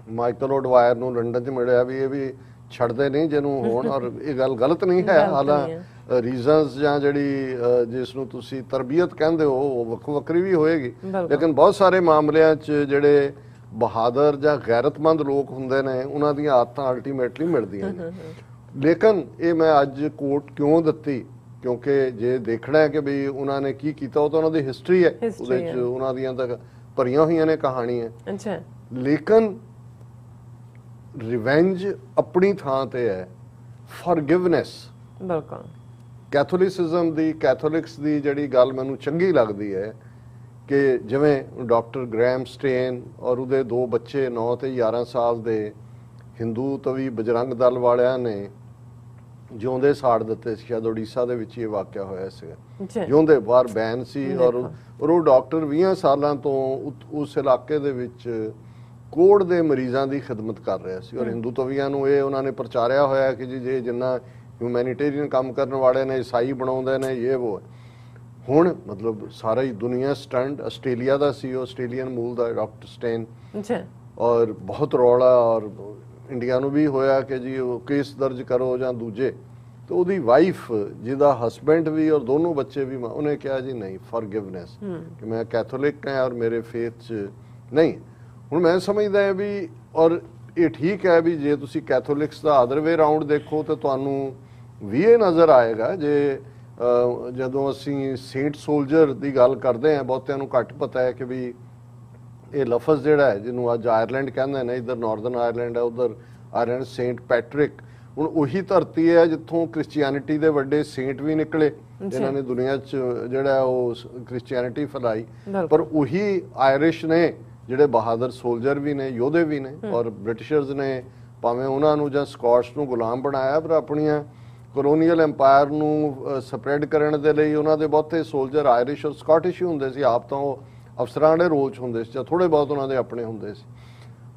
ਮਾਈਕਲ ਓਡਵਾਇਰ ਨੂੰ ਲੰਡਨ 'ਚ ਮਿਲਿਆ, ਵੀ ਇਹ ਵੀ ਛੱਡਦੇ ਨਹੀਂ ਜਿਹਨੂੰ ਹੋਣ, ਔਰ ਇਹ ਗੱਲ ਗਲਤ ਨਹੀਂ ਹੈ। ਹਾਲਾਂ ਰੀਜ਼ਨਸ ਜਾਂ ਜਿਹੜੀ ਜਿਸ ਨੂੰ ਤੁਸੀਂ ਤਰਬੀਅਤ ਕਹਿੰਦੇ ਹੋ ਉਹ ਵੱਖੋ ਵੱਖਰੀ ਵੀ ਹੋਏਗੀ, ਲੇਕਿਨ ਬਹੁਤ ਸਾਰੇ ਮਾਮਲਿਆਂ 'ਚ ਜਿਹੜੇ ਬਹਾਦਰ ਜਾਂ ਗੈਰਤਮੰਦ ਲੋਕ ਹੁੰਦੇ ਨੇ ਉਹਨਾਂ ਦੀਆਂ ਆਦਤਾਂ ਅਲਟੀਮੇਟਲੀ ਮਿਲਦੀਆਂ ਨੇ। ਲੇਕਿਨ ਇਹ ਮੈਂ ਅੱਜ ਕੋਟ ਕਿਉਂ ਦਿੱਤੀ, ਕਿਉਂਕਿ ਜੇ ਦੇਖਣਾ ਹੈ ਕਿ ਵੀ ਉਹਨਾਂ ਨੇ ਕੀ ਕੀਤਾ, ਉਹ ਤਾਂ ਉਹਨਾਂ ਦੀ ਹਿਸਟਰੀ ਹੈ, ਉਹਦੇ 'ਚ ਉਹਨਾਂ ਦੀਆਂ ਤਾਂ ਭਰੀਆਂ ਹੋਈਆਂ ਨੇ ਕਹਾਣੀਆਂ। ਲੇਕਿਨ ਰਿਵੈਂਜ ਆਪਣੀ ਥਾਂ ਤੇ ਹੈ, ਫॉरगिवनेस ਬਿਲਕੁਲ ਕੈਥੋਲਿਸਿਜ਼ਮ ਦੀ, ਕੈਥੋਲਿਕਸ ਦੀ ਜਿਹੜੀ ਗੱਲ ਮੈਨੂੰ ਚੰਗੀ ਲੱਗਦੀ ਹੈ ਕਿ ਜਿਵੇਂ ਡਾਕਟਰ ਗ੍ਰੈਮ ਸਟੇਨ ਔਰ ਉਹਦੇ ਦੋ ਬੱਚੇ 9 ਤੇ 11 ਸਾਲ ਦੇ ਹਿੰਦੂ ਤਵੀ ਬਜਰੰਗ ਦਲ ਵਾਲਿਆਂ ਨੇ ਜਿਉਂਦੇ ਸਾੜ ਦਿੱਤੇ ਸੀ, ਸ਼ਾਇਦ ਉੜੀਸਾ ਦੇ ਵਿੱਚ ਇਹ ਵਾਕਿਆ ਹੋਇਆ ਸੀਗਾ, ਜਿਉਂਦੇ ਬਾਹਰ ਬੈਨ ਸੀ, ਔਰ ਉਹ ਡਾਕਟਰ 20 ਸਾਲਾਂ ਤੋਂ ਉਸ ਇਲਾਕੇ ਦੇ ਵਿੱਚ ਕੋੜ ਦੇ ਮਰੀਜ਼ਾਂ ਦੀ ਖਿਦਮਤ ਕਰ ਰਿਹਾ ਸੀ, ਔਰ ਹਿੰਦੂ ਤਵੀਆਂ ਨੂੰ ਇਹ ਉਹਨਾਂ ਨੇ ਪ੍ਰਚਾਰਿਆ ਹੋਇਆ ਕਿ ਜੀ ਜੇ ਜਿੰਨਾ ਹਿਊਮੈਨਿਟੇਰੀਅਨ ਕੰਮ ਕਰਨ ਵਾਲੇ ਨੇ ਈਸਾਈ ਬਣਾਉਂਦੇ ਨੇ ਇਹ ਉਹ। ਹੁਣ ਮਤਲਬ ਸਾਰਾ ਹੀ ਦੁਨੀਆ ਸਟੰਡ, ਆਸਟ੍ਰੇਲੀਆ ਦਾ ਸੀ, ਆਸਟ੍ਰੇਲੀਅਨ ਮੂਲ ਦਾ ਡਾਕਟਰ ਸਟੇਨ, ਔਰ ਬਹੁਤ ਰੌਲਾ, ਔਰ ਇੰਡੀਆ ਨੂੰ ਵੀ ਹੋਇਆ ਕਿ ਜੀ ਉਹ ਕੇਸ ਦਰਜ ਕਰੋ ਜਾਂ ਦੂਜੇ, ਤੇ ਉਹਦੀ ਵਾਈਫ ਜਿਹਦਾ ਹਸਬੈਂਡ ਵੀ ਔਰ ਦੋਨੋਂ ਬੱਚੇ ਵੀ, ਉਹਨੇ ਕਿਹਾ ਜੀ ਨਹੀਂ ਫॉरगिवनेस, ਕਿ ਮੈਂ ਕੈਥੋਲਿਕ ਹਾਂ ਔਰ ਮੇਰੇ ਫੇਥ 'ਚ ਨਹੀਂ। ਹੁਣ ਮੈਂ ਸਮਝਦਾ ਹਾਂ ਵੀ, ਔਰ ਇਹ ਠੀਕ ਹੈ ਵੀ ਜੇ ਤੁਸੀਂ ਕੈਥੋਲਿਕਸ ਦਾ ਅਦਰ ਵੇ ਰਾਉਂਡ ਦੇਖੋ ਤਾਂ ਤੁਹਾਨੂੰ ਵੀ ਇਹ ਨਜ਼ਰ ਆਏਗਾ, ਜੇ ਜਦੋਂ ਅਸੀਂ ਸੇਂਟ ਸੋਲਜਰ ਦੀ ਗੱਲ ਕਰਦੇ ਹਾਂ, ਬਹੁਤਿਆਂ ਨੂੰ ਘੱਟ ਪਤਾ ਹੈ ਕਿ ਵੀ ਇਹ ਲਫ਼ਜ਼ ਜਿਹੜਾ ਹੈ ਜਿਹਨੂੰ ਅੱਜ ਆਇਰਲੈਂਡ ਕਹਿੰਦੇ ਨੇ, ਇੱਧਰ ਨਾਰਦਰਨ ਆਇਰਲੈਂਡ ਹੈ, ਉੱਧਰ ਆਇਰਲੈਂਡ ਸੇਂਟ ਪੈਟਰਿਕ, ਹੁਣ ਉਹੀ ਧਰਤੀ ਹੈ ਜਿੱਥੋਂ ਕ੍ਰਿਸਚੀਅਨਿਟੀ ਦੇ ਵੱਡੇ ਸੇਂਟ ਵੀ ਨਿਕਲੇ, ਜਿਨ੍ਹਾਂ ਨੇ ਦੁਨੀਆ 'ਚ ਜਿਹੜਾ ਉਹ ਕ੍ਰਿਸਚੀਅਨਿਟੀ ਫੈਲਾਈ, ਪਰ ਉਹੀ ਆਇਰਿਸ਼ ਨੇ ਜਿਹੜੇ ਬਹਾਦਰ ਸੋਲਜਰ ਵੀ ਨੇ, ਯੋਧੇ ਵੀ ਨੇ, ਔਰ ਬ੍ਰਿਟਿਸ਼ਰਸ ਨੇ ਭਾਵੇਂ ਉਹਨਾਂ ਨੂੰ ਜਾਂ ਸਕਾਟਸ ਨੂੰ ਗੁਲਾਮ ਬਣਾਇਆ, ਪਰ ਆਪਣੀਆਂ ਕਲੋਨੀਅਲ ਐਮਪਾਇਰ ਨੂੰ ਸਪਰੈਡ ਕਰਨ ਦੇ ਲਈ ਉਹਨਾਂ ਦੇ ਬਹੁਤੇ ਸੋਲਜਰ ਆਇਰਿਸ਼ ਔਰ ਸਕਾਟਿਸ਼ ਹੀ ਹੁੰਦੇ ਸੀ, ਆਪ ਤਾਂ ਉਹ ਅਫਸਰਾਂ ਦੇ ਰੋਲ 'ਚ ਹੁੰਦੇ ਸੀ ਜਾਂ ਥੋੜੇ ਬਹੁਤ ਉਹਨਾਂ ਦੇ ਆਪਣੇ ਹੁੰਦੇ ਸੀ।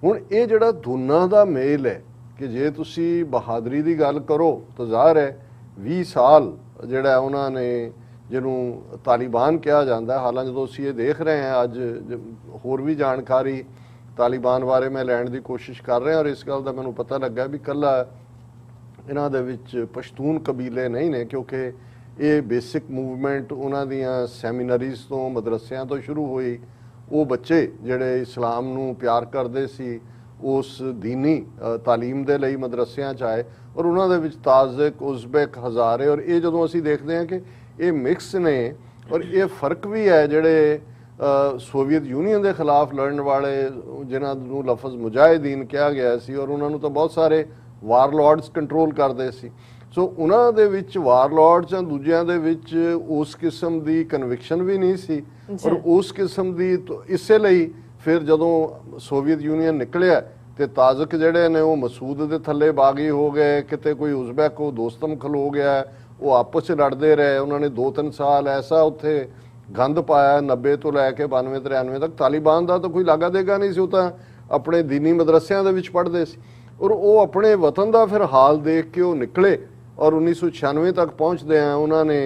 ਹੁਣ ਇਹ ਜਿਹੜਾ ਦੋਨਾਂ ਦਾ ਮੇਲ ਹੈ ਕਿ ਜੇ ਤੁਸੀਂ ਬਹਾਦਰੀ ਦੀ ਗੱਲ ਕਰੋ ਤਾਂ ਜ਼ਾਹਰ ਹੈ 20 ਸਾਲ ਜਿਹੜਾ ਉਹਨਾਂ ਨੇ, ਜਿਹਨੂੰ ਤਾਲਿਬਾਨ ਕਿਹਾ ਜਾਂਦਾ, ਹਾਲਾਂਕਿ ਜਦੋਂ ਅਸੀਂ ਇਹ ਦੇਖ ਰਹੇ ਹਾਂ ਅੱਜ ਹੋਰ ਵੀ ਜਾਣਕਾਰੀ ਤਾਲਿਬਾਨ ਬਾਰੇ ਮੈਂ ਲੈਣ ਦੀ ਕੋਸ਼ਿਸ਼ ਕਰ ਰਿਹਾ, ਔਰ ਇਸ ਗੱਲ ਦਾ ਮੈਨੂੰ ਪਤਾ ਲੱਗਾ ਵੀ ਇਕੱਲਾ ਇਹਨਾਂ ਦੇ ਵਿੱਚ ਪਸ਼ਤੂਨ ਕਬੀਲੇ ਨਹੀਂ ਨੇ, ਕਿਉਂਕਿ ਇਹ ਬੇਸਿਕ ਮੂਵਮੈਂਟ ਉਹਨਾਂ ਦੀਆਂ ਸੈਮੀਨਰੀਜ਼ ਤੋਂ ਮਦਰਸਿਆਂ ਤੋਂ ਸ਼ੁਰੂ ਹੋਈ। ਉਹ ਬੱਚੇ ਜਿਹੜੇ ਇਸਲਾਮ ਨੂੰ ਪਿਆਰ ਕਰਦੇ ਸੀ ਉਸ ਦੀਨੀ ਤਾਲੀਮ ਦੇ ਲਈ ਮਦਰਸਿਆਂ 'ਚ ਆਏ ਔਰ ਉਹਨਾਂ ਦੇ ਵਿੱਚ ਤਾਜ਼ਿਕ, ਉਜ਼ਬੈਕ, ਹਜ਼ਾਰੇ ਔਰ ਇਹ ਜਦੋਂ ਅਸੀਂ ਦੇਖਦੇ ਹਾਂ ਕਿ ਇਹ ਮਿਕਸ ਨੇ ਔਰ ਇਹ ਫਰਕ ਵੀ ਹੈ ਜਿਹੜੇ ਸੋਵੀਅਤ ਯੂਨੀਅਨ ਦੇ ਖਿਲਾਫ ਲੜਨ ਵਾਲੇ ਜਿਨ੍ਹਾਂ ਨੂੰ ਲਫ਼ਜ਼ ਮੁਜਾਹਿਦੀਨ ਕਿਹਾ ਗਿਆ ਸੀ ਔਰ ਉਹਨਾਂ ਨੂੰ ਤਾਂ ਬਹੁਤ ਸਾਰੇ ਵਾਰਲॉर्ड्स ਕੰਟਰੋਲ ਕਰਦੇ ਸੀ। ਸੋ ਉਹਨਾਂ ਦੇ ਵਿੱਚ ਵਾਰਲॉर्ड्स ਜਾਂ ਦੂਜਿਆਂ ਦੇ ਵਿੱਚ ਉਸ ਕਿਸਮ ਦੀ ਕਨਵਿਕਸ਼ਨ ਵੀ ਨਹੀਂ ਸੀ ਔਰ ਉਸ ਕਿਸਮ ਦੀ ਇਸੇ ਲਈ ਫਿਰ ਜਦੋਂ ਸੋਵੀਅਤ ਯੂਨੀਅਨ ਨਿਕਲਿਆ ਤੇ ਤਾਜ਼ਕ ਜਿਹੜੇ ਨੇ ਉਹ ਮਸੂਦ ਦੇ ਥੱਲੇ ਬਾਗੀ ਹੋ ਗਏ, ਕਿਤੇ ਕੋਈ ਉਜ਼ਬੈਕ ਉਹ ਦੋਸਤਮ ਖਲੋ ਗਿਆ, ਉਹ ਆਪਸ 'ਚ ਲੜਦੇ ਰਹੇ। ਉਹਨਾਂ ਨੇ 2-3 ਸਾਲ ਐਸਾ ਉੱਥੇ ਗੰਦ ਪਾਇਆ 90 ਤੋਂ ਲੈ ਕੇ 92-93 ਤੱਕ। ਤਾਲਿਬਾਨ ਦਾ ਤਾਂ ਕੋਈ ਲਾਗਾ ਦੇਗਾ ਨਹੀਂ ਸੀ, ਉਹ ਤਾਂ ਆਪਣੇ ਦੀਨੀ ਮਦਰਸਿਆਂ ਦੇ ਵਿੱਚ ਪੜ੍ਹਦੇ ਸੀ ਔਰ ਉਹ ਆਪਣੇ ਵਤਨ ਦਾ ਫਿਰ ਹਾਲ ਦੇਖ ਕੇ ਉਹ ਨਿਕਲੇ ਔਰ 1996 ਤੱਕ ਪਹੁੰਚਦੇ ਆ ਉਹਨਾਂ ਨੇ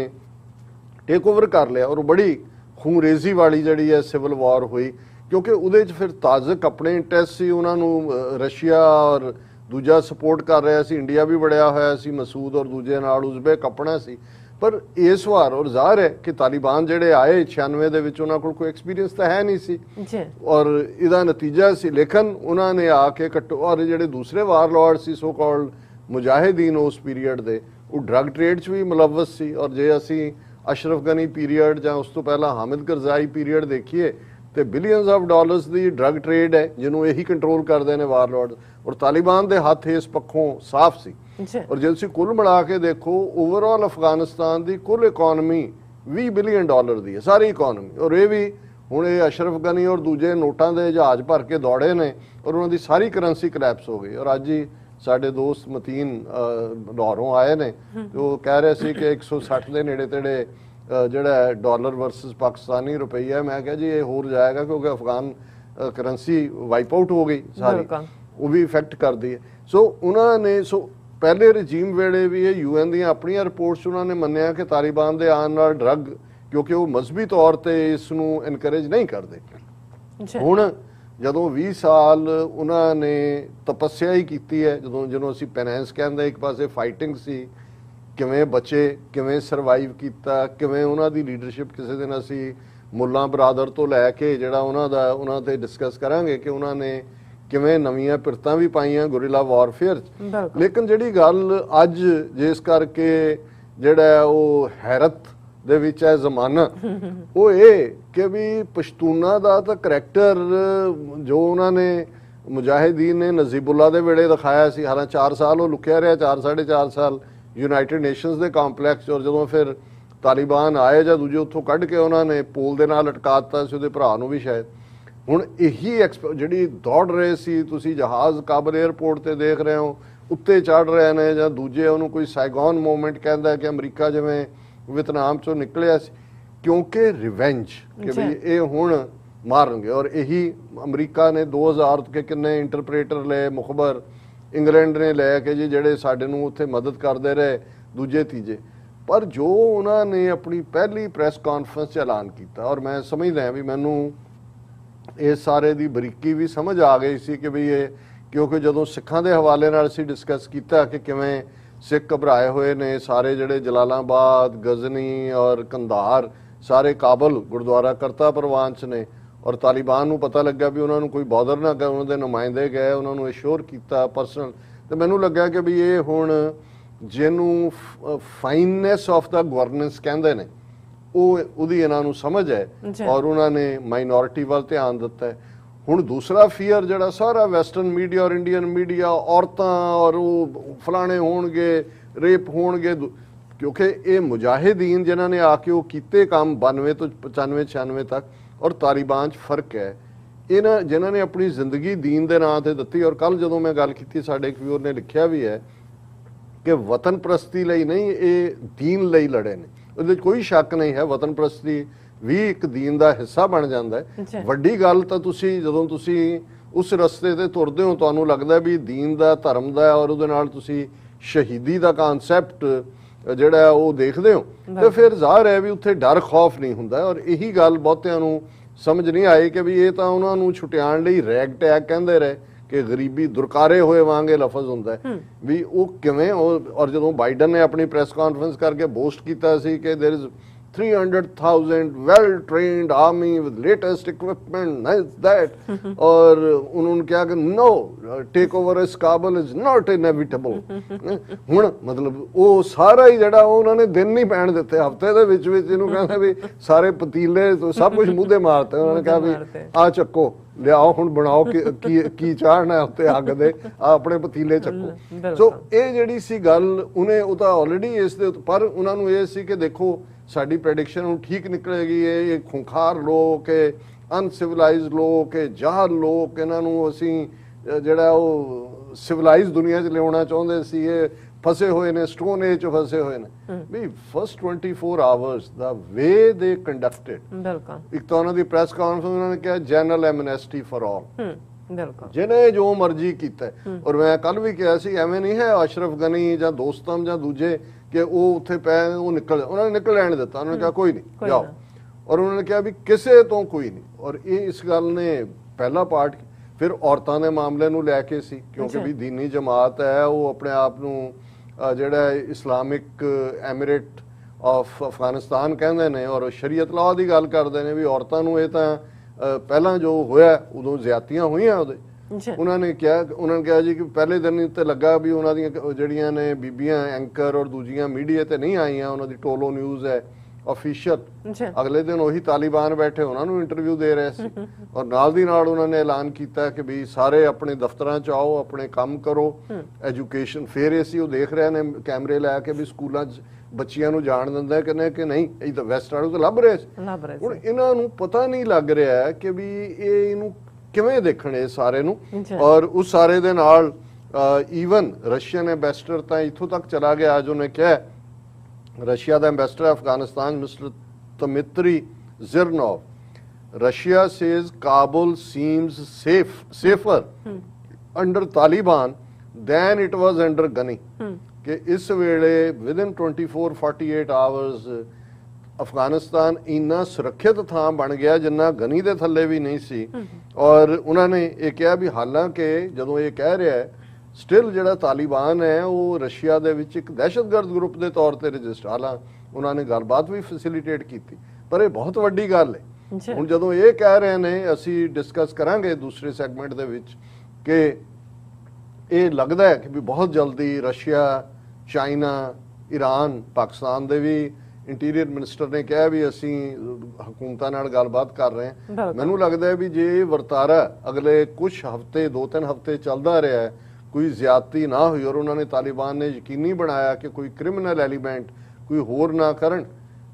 ਟੇਕ ਓਵਰ ਕਰ ਲਿਆ ਔਰ ਬੜੀ ਖੂਨਰੇਜ਼ੀ ਵਾਲੀ ਜਿਹੜੀ ਹੈ ਸਿਵਲ ਵਾਰ ਹੋਈ ਕਿਉਂਕਿ ਉਹਦੇ 'ਚ ਫਿਰ ਤਾਜ਼ਕ ਆਪਣੇ ਇੰਟਰਸਟ ਸੀ, ਉਹਨਾਂ ਨੂੰ ਰਸ਼ੀਆ ਔਰ ਦੂਜਾ ਸਪੋਰਟ ਕਰ ਰਿਹਾ ਸੀ, ਇੰਡੀਆ ਵੀ ਬੜਿਆ ਹੋਇਆ ਸੀ ਮਸੂਦ ਔਰ ਦੂਜੇ ਨਾਲ ਉਜ਼ਬੇਕ ਆਪਣਾ ਸੀ। ਪਰ ਇਸ ਵਾਰ ਔਰ ਜ਼ਾਹਰ ਹੈ ਕਿ ਤਾਲਿਬਾਨ ਜਿਹੜੇ ਆਏ 96 ਦੇ ਵਿੱਚ ਉਹਨਾਂ ਕੋਲ ਕੋਈ ਐਕਸਪੀਰੀਅੰਸ ਤਾਂ ਹੈ ਨਹੀਂ ਸੀ ਔਰ ਇਹਦਾ ਨਤੀਜਾ ਸੀ ਲੇਕਿਨ ਉਹਨਾਂ ਨੇ ਆ ਕੇ ਕੱਟੋ ਔਰ ਜਿਹੜੇ ਦੂਸਰੇ ਵਾਰਲॉर्ड ਸੀ ਸੋ ਕਾਲਡ ਮੁਜਾਹਿਦੀਨ ਉਸ ਪੀਰੀਅਡ ਦੇ ਉਹ ਡਰੱਗ ਟ੍ਰੇਡ 'ਚ ਵੀ ਮੁਲਵਸ ਸੀ ਔਰ ਜੇ ਅਸੀਂ ਅਸ਼ਰਫ ਗਨੀ ਪੀਰੀਅਡ ਜਾਂ ਉਸ ਤੋਂ ਪਹਿਲਾਂ ਹਾਮਿਦ ਕਰਜ਼ਾਈ ਪੀਰੀਅਡ ਦੇਖੀਏ ਤੇ billions of dollars the drug trade ਹੈ ਜਿਹਨੂੰ ਇਹੀ ਕੰਟਰੋਲ ਕਰਦੇ ਨੇ ਵਾਰਲॉर्ड ਔਰ ਤਾਲਿਬਾਨ ਦੇ ਹੱਥ ਇਸ ਪੱਖੋਂ ਸਾਫ਼ ਸੀ। ਔਰ ਜੇ ਤੁਸੀਂ ਕੁੱਲ ਮਿਲਾ ਕੇ ਦੇਖੋ ਓਵਰਆਲ ਅਫਗਾਨਿਸਤਾਨ ਦੀ ਕੁੱਲ ਇਕਨੋਮੀ $20 ਬਿਲੀਅਨ ਦੀ ਹੈ ਸਾਰੀ ਇਕਨੋਮੀ ਔਰ ਇਹ ਵੀ ਹੁਣ ਇਹ ਅਸ਼ਰਫ ਗਨੀ ਔਰ ਦੂਜੇ ਨੋਟਾਂ ਦੇ ਜਹਾਜ਼ ਭਰ ਕੇ ਦੌੜੇ ਨੇ ਔਰ ਉਹਨਾਂ ਦੀ ਸਾਰੀ ਕਰੰਸੀ ਕਲੈਪਸ ਹੋ ਗਈ ਔਰ ਅੱਜ ਹੀ ਸਾਡੇ ਦੋਸਤ ਮਤੀਨ ਲਾਹੌਰੋਂ ਆਏ ਨੇ ਤੇ ਉਹ ਕਹਿ ਰਹੇ ਸੀ ਕਿ 160 ਦੇ ਨੇੜੇ ਤੇੜੇ ਜਿਹੜਾ ਡਾਲਰ ਵਰਸਸ ਪਾਕਿਸਤਾਨੀ ਰੁਪਈਆ ਮੈਂ ਕਿਹਾ ਜੀ ਇਹ ਹੋਰ ਜਾਏਗਾ ਕਿਉਂਕਿ ਅਫਗਾਨ ਕਰੰਸੀ ਵਾਈਪ ਆਊਟ ਹੋ ਗਈ ਸਾਰੀ, ਉਹ ਵੀ ਇਫੈਕਟ ਕਰਦੀ ਹੈ। ਸੋ ਉਹਨਾਂ ਨੇ ਪਹਿਲੇ ਰਜੀਮ ਵੇਲੇ ਵੀ ਇਹ UN ਦੀਆਂ ਆਪਣੀਆਂ ਰਿਪੋਰਟਸ ਉਹਨਾਂ ਨੇ ਮੰਨਿਆ ਕਿ ਤਾਲਿਬਾਨ ਦੇ ਆਉਣ ਨਾਲ ਡਰੱਗ ਕਿਉਂਕਿ ਉਹ ਮਜ਼ਹਬੀ ਤੌਰ ਤੇ ਇਸ ਨੂੰ ਇਨਕਰੇਜ ਨਹੀਂ ਕਰਦੇ। ਹੁਣ ਜਦੋਂ 20 ਸਾਲ ਉਹਨਾਂ ਨੇ ਤਪੱਸਿਆ ਹੀ ਕੀਤੀ ਹੈ ਜਿਹਨੂੰ ਅਸੀਂ ਪੈਨੈਂਸ ਕਹਿੰਦੇ ਇੱਕ ਪਾਸੇ ਫਾਈਟਿੰਗ ਸੀ ਕਿਵੇਂ ਬਚੇ, ਕਿਵੇਂ ਸਰਵਾਈਵ ਕੀਤਾ, ਕਿਵੇਂ ਉਹਨਾਂ ਦੀ ਲੀਡਰਸ਼ਿਪ ਕਿਸੇ ਦਿਨ ਅਸੀਂ ਮੁੱਲਾ ਬਰਾਦਰ ਤੋਂ ਲੈ ਕੇ ਜਿਹੜਾ ਉਹਨਾਂ ਤੇ ਡਿਸਕਸ ਕਰਾਂਗੇ ਕਿ ਉਹਨਾਂ ਨੇ ਕਿਵੇਂ ਨਵੀਆਂ ਪਿਰਤਾਂ ਵੀ ਪਾਈਆਂ ਗੁਰਿਲਾ ਵਾਰਫੇਅਰ 'ਚ। ਲੇਕਿਨ ਜਿਹੜੀ ਗੱਲ ਅੱਜ ਜਿਸ ਕਰਕੇ ਜਿਹੜਾ ਉਹ ਹੈਰਤ ਦੇ ਵਿੱਚ ਹੈ ਜ਼ਮਾਨਾ ਉਹ ਇਹ ਕਿ ਵੀ ਪਸ਼ਤੂਨਾ ਦਾ ਤਾਂ ਕਰੈਕਟਰ ਜੋ ਉਹਨਾਂ ਨੇ ਮੁਜਾਹਿਦੀਨ ਨੇ ਨਜ਼ੀਬੁੱਲਾ ਦੇ ਵੇਲੇ ਦਿਖਾਇਆ ਸੀ, ਹਾਲਾਂ 4 ਸਾਲ ਉਹ ਲੁਕਿਆ ਰਿਹਾ 4-4.5 ਸਾਲ ਯੂਨਾਈਟਿਡ ਨੇਸ਼ਨਸ ਦੇ ਕੰਪਲੈਕਸ ਔਰ ਜਦੋਂ ਫਿਰ ਤਾਲਿਬਾਨ ਆਏ ਜਾਂ ਦੂਜੇ ਉੱਥੋਂ ਕੱਢ ਕੇ ਉਹਨਾਂ ਨੇ ਪੋਲ ਦੇ ਨਾਲ ਲਟਕਾ ਦਿੱਤਾ ਸੀ ਉਹਦੇ ਭਰਾ ਨੂੰ ਵੀ ਸ਼ਾਇਦ। ਹੁਣ ਇਹੀ ਜਿਹੜੀ ਦੌੜ ਰਹੇ ਸੀ ਤੁਸੀਂ ਜਹਾਜ਼ ਕਾਬਲ 에ਅਰਪੋਰਟ ਤੇ ਦੇਖ ਰਹੇ ਹੋ ਉੱਤੇ ਚੜ ਰਹੇ ਨੇ ਜਾਂ ਦੂਜੇ ਉਹਨੂੰ ਕੋਈ ਸਾਈਗੋਨ ਮੂਵਮੈਂਟ ਕਹਿੰਦਾ ਕਿ ਅਮਰੀਕਾ ਜਿਵੇਂ ਵਿਤਨਾਮ ਚੋਂ ਨਿਕਲਿਆ ਸੀ ਕਿਉਂਕਿ ਰਿਵੈਂਜ ਕਿ ਵੀ ਇਹ ਹੁਣ ਮਾਰਨਗੇ ਔਰ ਇਹੀ ਅਮਰੀਕਾ ਨੇ 2000 ਕੇ ਕਿੰਨੇ ਇੰਟਰਪ੍ਰੇਟਰ ਲਏ ਮੁਖਬਰ ਇੰਗਲੈਂਡ ਨੇ ਲੈ ਕੇ ਜੀ ਜਿਹੜੇ ਸਾਡੇ ਨੂੰ ਉੱਥੇ ਮਦਦ ਕਰਦੇ ਰਹੇ ਦੂਜੇ ਤੀਜੇ। ਪਰ ਜੋ ਉਹਨਾਂ ਨੇ ਆਪਣੀ ਪਹਿਲੀ ਪ੍ਰੈਸ ਕਾਨਫਰੰਸ 'ਚ ਐਲਾਨ ਕੀਤਾ ਔਰ ਮੈਂ ਸਮਝਦਾ ਵੀ ਮੈਨੂੰ ਇਸ ਸਾਰੇ ਦੀ ਬਰੀਕੀ ਵੀ ਸਮਝ ਆ ਗਈ ਸੀ ਕਿ ਵੀ ਇਹ ਕਿਉਂਕਿ ਜਦੋਂ ਸਿੱਖਾਂ ਦੇ ਹਵਾਲੇ ਨਾਲ ਅਸੀਂ ਡਿਸਕਸ ਕੀਤਾ ਕਿ ਕਿਵੇਂ ਸਿੱਖ ਘਬਰਾਏ ਹੋਏ ਨੇ ਸਾਰੇ ਜਿਹੜੇ ਜਲਾਲਾਬਾਦ, ਗਜ਼ਨੀ ਔਰ ਕੰਧਾਰ ਸਾਰੇ ਕਾਬਲ ਗੁਰਦੁਆਰਾ ਕਰਤਾ ਪ੍ਰਵਾਨ 'ਚ ਨੇ ਔਰ ਤਾਲਿਬਾਨ ਨੂੰ ਪਤਾ ਲੱਗਾ ਵੀ ਉਹਨਾਂ ਨੂੰ ਕੋਈ ਬੌਦਰ ਨਾ ਕਰ ਉਹਨਾਂ ਦੇ ਨੁਮਾਇੰਦੇ ਗਏ ਉਹਨਾਂ ਨੂੰ ਅਸ਼ੋਰ ਕੀਤਾ ਪਰਸਨਲ ਤੇ ਮੈਨੂੰ ਲੱਗਾ ਕਿ ਵੀ ਇਹ ਹੁਣ ਜਿਹਨੂੰ ਫਾਈਨਨੈਸ ਆਫ ਦਾ ਗਵਰਨੈਂਸ ਕਹਿੰਦੇ ਨੇ ਉਹਦੀ ਇਹਨਾਂ ਨੂੰ ਸਮਝ ਹੈ ਔਰ ਉਹਨਾਂ ਨੇ ਮਾਈਨੋਰਿਟੀ ਵੱਲ ਧਿਆਨ ਦਿੱਤਾ ਹੈ। ਹੁਣ ਦੂਸਰਾ ਫੀਅਰ ਜਿਹੜਾ ਸਾਰਾ ਵੈਸਟਰਨ ਮੀਡੀਆ ਔਰ ਇੰਡੀਅਨ ਮੀਡੀਆ ਔਰਤਾਂ ਔਰ ਉਹ ਫਲਾਣੇ ਹੋਣਗੇ ਰੇਪ ਹੋਣਗੇ ਕਿਉਂਕਿ ਇਹ ਮੁਜਾਹਿਦੀਨ ਜਿਨ੍ਹਾਂ ਨੇ ਆ ਕੇ ਉਹ ਕੀਤੇ ਕੰਮ 92 ਤੋਂ 95-96 ਤੱਕ ਔਰ ਤਾਲਿਬਾਨ 'ਚ ਫਰਕ ਹੈ ਇਹਨਾਂ ਜਿਨ੍ਹਾਂ ਨੇ ਆਪਣੀ ਜ਼ਿੰਦਗੀ ਦੀਨ ਦੇ ਨਾਂ ਤੇ ਦਿੱਤੀ ਔਰ ਕੱਲ ਜਦੋਂ ਮੈਂ ਗੱਲ ਕੀਤੀ ਸਾਡੇ ਇੱਕ ਵੀਰ ਨੇ ਲਿਖਿਆ ਵੀ ਹੈ ਕਿ ਵਤਨ ਪ੍ਰਸਤੀ ਲਈ ਨਹੀਂ ਇਹ ਦੀਨ ਲਈ ਲੜੇ ਨੇ। ਉਹਦੇ 'ਚ ਕੋਈ ਸ਼ੱਕ ਨਹੀਂ ਹੈ ਵਤਨ ਪ੍ਰਸਤੀ ਵੀ ਇੱਕ ਦੀਨ ਦਾ ਹਿੱਸਾ ਬਣ ਜਾਂਦਾ ਹੈ। ਵੱਡੀ ਗੱਲ ਤਾਂ ਤੁਸੀਂ ਜਦੋਂ ਤੁਸੀਂ ਉਸ ਰਸਤੇ ਤੇ ਤੁਰਦੇ ਹੋ ਤੁਹਾਨੂੰ ਲੱਗਦਾ ਵੀ ਦੀਨ ਦਾ ਧਰਮ ਦਾ ਔਰ ਉਹਦੇ ਨਾਲ ਤੁਸੀਂ ਸ਼ਹੀਦੀ ਦਾ ਕਨਸੈਪਟ ਜਿਹੜਾ ਉਹ ਦੇਖਦੇ ਹੋ ਤੇ ਫਿਰ ਜ਼ਾਹਰ ਹੈ ਵੀ ਉੱਥੇ ਡਰ ਖੌਫ ਨਹੀਂ ਹੁੰਦਾ ਔਰ ਇਹੀ ਗੱਲ ਬਹੁਤਿਆਂ ਨੂੰ ਸਮਝ ਨਹੀਂ ਆਈ ਕਿ ਵੀ ਇਹ ਤਾਂ ਉਹਨਾਂ ਨੂੰ ਛੁਟਿਆਉਣ ਲਈ ਰੈਗ ਟੈਗ ਕਹਿੰਦੇ ਰਹੇ ਕਿ ਗਰੀਬੀ ਦੁਰਕਾਰੇ ਹੋਏ ਵਾਂਗੇ ਲਫ਼ਜ਼ ਹੁੰਦਾ ਹੈ ਵੀ ਉਹ ਕਿਵੇਂ ਔਰ ਜਦੋਂ ਬਾਈਡਨ ਨੇ ਆਪਣੀ ਪ੍ਰੈਸ ਕਾਨਫਰੰਸ ਕਰਕੇ ਬੋਸਟ ਕੀਤਾ ਸੀ ਕਿ there is 300,000 well trained army with latest equipment nice that और उन्होंने क्या कि no take over as Kabul is not inevitable ਹੁਣ ਮਤਲਬ ਉਹ ਸਾਰਾ ਹੀ ਜਿਹੜਾ ਉਹਨਾਂ ਨੇ ਦਿਨ ਨਹੀਂ ਪੈਣ ਦਿੱਤੇ ਹਫਤੇ ਦੇ ਵਿੱਚ ਇਹਨੂੰ ਕਹਿੰਦੇ ਵੀ ਸਾਰੇ ਪਤੀਲੇ ਸਭ ਕੁਝ ਮੂੰਹ ਤੇ ਮਾਰਤੇ ਉਹਨਾਂ ਨੇ ਕਿਹਾ ਵੀ ਆ ਚੱਕੋ ਲਿਆਓ ਹੁਣ ਬਣਾਓ ਕੀ ਚਾੜਨਾ ਉੱਤੇ ਅੱਗ ਦੇ ਆ ਆਪਣੇ ਪਤੀਲੇ ਚੱਕੋ ਸੋ ਇਹ ਜਿਹੜੀ ਸੀ ਗੱਲ ਉਹਨੇ ਉਹ ਤਾਂ ਆਲਰੇਡੀ ਇਸ ਦੇ ਪਰ ਉਹਨਾਂ ਨੂੰ ਇਹ ਸੀ ਕਿ ਦੇਖੋ ਸਾਡੀ ਪ੍ਰੈਡਿਕਸ਼ਨ ਹੁਣ ਠੀਕ ਨਿਕਲੇਗੀ ਇਹ ਖੁੰਖਾਰ ਲੋਕ ਅਨਸਿਵਲਾਈਜ਼ਡ ਲੋਕ ਜਾਹਲ ਲੋਕ ਇਹਨਾਂ ਨੂੰ ਅਸੀਂ ਜਿਹੜਾ ਉਹ ਸਿਵਲਾਈਜ਼ ਦੁਨੀਆ 'ਚ ਲਿਆਉਣਾ ਚਾਹੁੰਦੇ ਸੀ ਇਹ ਫਸੇ ਹੋਏ ਨੇ ਸਟੋਨ ਏਜ 'ਚ ਫਸੇ ਹੋਏ ਨੇ ਵੀ ਫਸਟ 24 ਆਵਰਸ ਦਾ ਵੇ ਦੇ ਕੰਡਕਟਡ ਬਿਲਕੁਲ ਇੱਕ ਤਾਂ ਉਹਨਾਂ ਦੀ ਪ੍ਰੈਸ ਕਾਨਫਰੰਸ ਉਹਨਾਂ ਨੇ ਕਿਹਾ ਜਨਰਲ ਐਮਨੈਸਟੀ ਫॉर ਆਲ ਬਿਲਕੁਲ ਜਿਹਨੇ ਜੋ ਮਰਜ਼ੀ ਕੀਤਾ ਔਰ ਮੈਂ ਕੱਲ ਵੀ ਕਿਹਾ ਸੀ ਐਵੇਂ ਨਹੀਂ ਹੈ ਅਸ਼ਰਫ ਗਨੀ ਜਾਂ ਦੋਸਤਮ ਜਾਂ ਦੂਜੇ ਕਿ ਉਹ ਉੱਥੇ ਪੈ ਉਹ ਉਹਨਾਂ ਨੇ ਨਿਕਲ ਲੈਣ ਦਿੱਤਾ ਉਹਨਾਂ ਨੇ ਕਿਹਾ ਕੋਈ ਨਹੀਂ ਜਾਓ ਔਰ ਉਹਨਾਂ ਨੇ ਕਿਹਾ ਵੀ ਕਿਸੇ ਤੋਂ ਕੋਈ ਨਹੀਂ ਔਰ ਇਹ ਇਸ ਗੱਲ ਨੇ ਪਹਿਲਾ ਪਾਰਟ ਫਿਰ ਔਰਤਾਂ ਦੇ ਮਾਮਲੇ ਨੂੰ ਲੈ ਕੇ ਸੀ ਕਿਉਂਕਿ ਵੀ ਦੀਨੀ ਜਮਾਤ ਹੈ ਉਹ ਆਪਣੇ ਆਪ ਨੂੰ ਜਿਹੜਾ ਇਸਲਾਮਿਕ ਐਮਿਰੇਟ ਆਫ ਅਫਗਾਨਿਸਤਾਨ ਕਹਿੰਦੇ ਨੇ ਔਰ ਸ਼ਰੀਅਤ ਲਾਅ ਦੀ ਗੱਲ ਕਰਦੇ ਨੇ ਵੀ ਔਰਤਾਂ ਨੂੰ ਇਹ ਤਾਂ ਪਹਿਲਾਂ ਜੋ ਹੋਇਆ ਉਦੋਂ ਜ਼ਿਆਦਤੀਆਂ ਹੋਈਆਂ ਉਹਦੇ ਉਹਨਾਂ ਨੇ ਕਿਹਾ ਜੀ ਕਿ ਪਹਿਲੇ ਦਿਨ ਉੱਤੇ ਲੱਗਾ ਵੀ ਉਹਨਾਂ ਦੀਆਂ ਜਿਹੜੀਆਂ ਨੇ ਬੀਬੀਆਂ ਐਂਕਰ ਔਰ ਦੂਜੀਆਂ ਮੀਡੀਆ ਤੇ ਨਹੀਂ ਆਈਆਂ ਉਹਨਾਂ ਦੀ ਟੋਲੋ ਨਿਊਜ਼ ਹੈ ਆਫੀਸ਼ੀਅਲ ਅਗਲੇ ਦਿਨ ਉਹੀ ਤਾਲਿਬਾਨ ਬੈਠੇ ਉਹਨਾਂ ਨੂੰ ਇੰਟਰਵਿਊ ਦੇ ਰਹੇ ਸੀ ਔਰ ਨਾਲ ਦੀ ਨਾਲ ਉਹਨਾਂ ਨੇ ਐਲਾਨ ਕੀਤਾ ਕਿ ਵੀ ਸਾਰੇ ਆਪਣੇ ਦਫ਼ਤਰਾਂ 'ਚ ਆਓ ਆਪਣੇ ਕੰਮ ਕਰੋ ਐਜੂਕੇਸ਼ਨ ਫਿਰ ਅਸੀਂ ਉਹ ਦੇਖ ਰਹੇ ਨੇ ਕੈਮਰੇ ਲੈ ਕੇ ਵੀ ਸਕੂਲਾਂ 'ਚ ਬੱਚਿਆਂ ਨੂੰ ਜਾਣ ਦਿੰਦਾ ਕਹਿੰਦੇ ਕਿ ਨਹੀਂ ਇਹ ਤਾਂ ਵੈਸਟ ਵਾਲੇ ਤਾਂ ਲੱਭ ਰਹੇ ਹੁਣ ਇਹਨਾਂ ਨੂੰ ਪਤਾ ਨਹੀਂ ਲੱਗ ਰਿਹਾ ਕਿ ਵੀ ਇਹ ਇਹਨੂੰ ਕਿਵੇਂ ਦੇਖਣੇ ਸਾਰੇ ਨੂੰ ਔਰ ਉਸ ਸਾਰੇ ਦੇ ਨਾਲ ਈਵਨ ਰਸ਼ੀਅਨ ਐਂਬੈਸਡਰ ਤਾਂ ਇੱਥੋਂ ਤੱਕ ਚਲਾ ਗਿਆ ਅੱਜ ਉਹਨੇ ਕਿਹਾ रशिया का ambassador Afghanistan mister Dmitry Zhirnov Russia says Kabul seems safer under Taliban than it was under Ghani कि इस वेले विद इन 24-48 आवर्स अफगानिस्तान इन्ना सुरक्षित थां बन गया जिन्ना गनी दे थल्ले भी नहीं सी और उन्होंने ये कहा भी हालांकि जदों ये कह रहा है ਸਟਿਲ ਜਿਹੜਾ ਤਾਲਿਬਾਨ ਹੈ ਉਹ ਰਸ਼ੀਆ ਦੇ ਵਿੱਚ ਇੱਕ ਦਹਿਸ਼ਤਗਰਦ ਗਰੁੱਪ ਦੇ ਤੌਰ ਤੇ ਰਜਿਸਟਰ ਹਾਲਾਂ ਉਹਨਾਂ ਨੇ ਗੱਲਬਾਤ ਵੀ ਫੈਸਿਲਿਟੇਟ ਕੀਤੀ ਪਰ ਇਹ ਬਹੁਤ ਵੱਡੀ ਗੱਲ ਹੈ ਹੁਣ ਜਦੋਂ ਇਹ ਕਹਿ ਰਹੇ ਨੇ ਅਸੀਂ ਡਿਸਕਸ ਕਰਾਂਗੇ ਦੂਸਰੇ ਸੈਗਮੈਂਟ ਦੇ ਵਿੱਚ ਕਿ ਇਹ ਲੱਗਦਾ ਹੈ ਕਿ ਵੀ ਬਹੁਤ ਜਲਦੀ ਰਸ਼ੀਆ ਚਾਈਨਾ ਈਰਾਨ ਪਾਕਿਸਤਾਨ ਦੇ ਵੀ ਇੰਟੀਰੀਅਰ ਮਿਨਿਸਟਰ ਨੇ ਕਿਹਾ ਵੀ ਅਸੀਂ ਹਕੂਮਤਾਂ ਨਾਲ ਗੱਲਬਾਤ ਕਰ ਰਹੇ ਹਾਂ ਮੈਨੂੰ ਲੱਗਦਾ ਹੈ ਵੀ ਜੇ ਵਰਤਾਰਾ ਅਗਲੇ ਕੁਝ ਹਫ਼ਤੇ 2-3 ਹਫ਼ਤੇ ਚੱਲਦਾ ਰਿਹਾ ਹੈ कोई ज्यादती ना हुई और उन्होंने तालिबान ने यकीनी बनाया कि कोई क्रिमिनल एलीमेंट कोई होर ना करन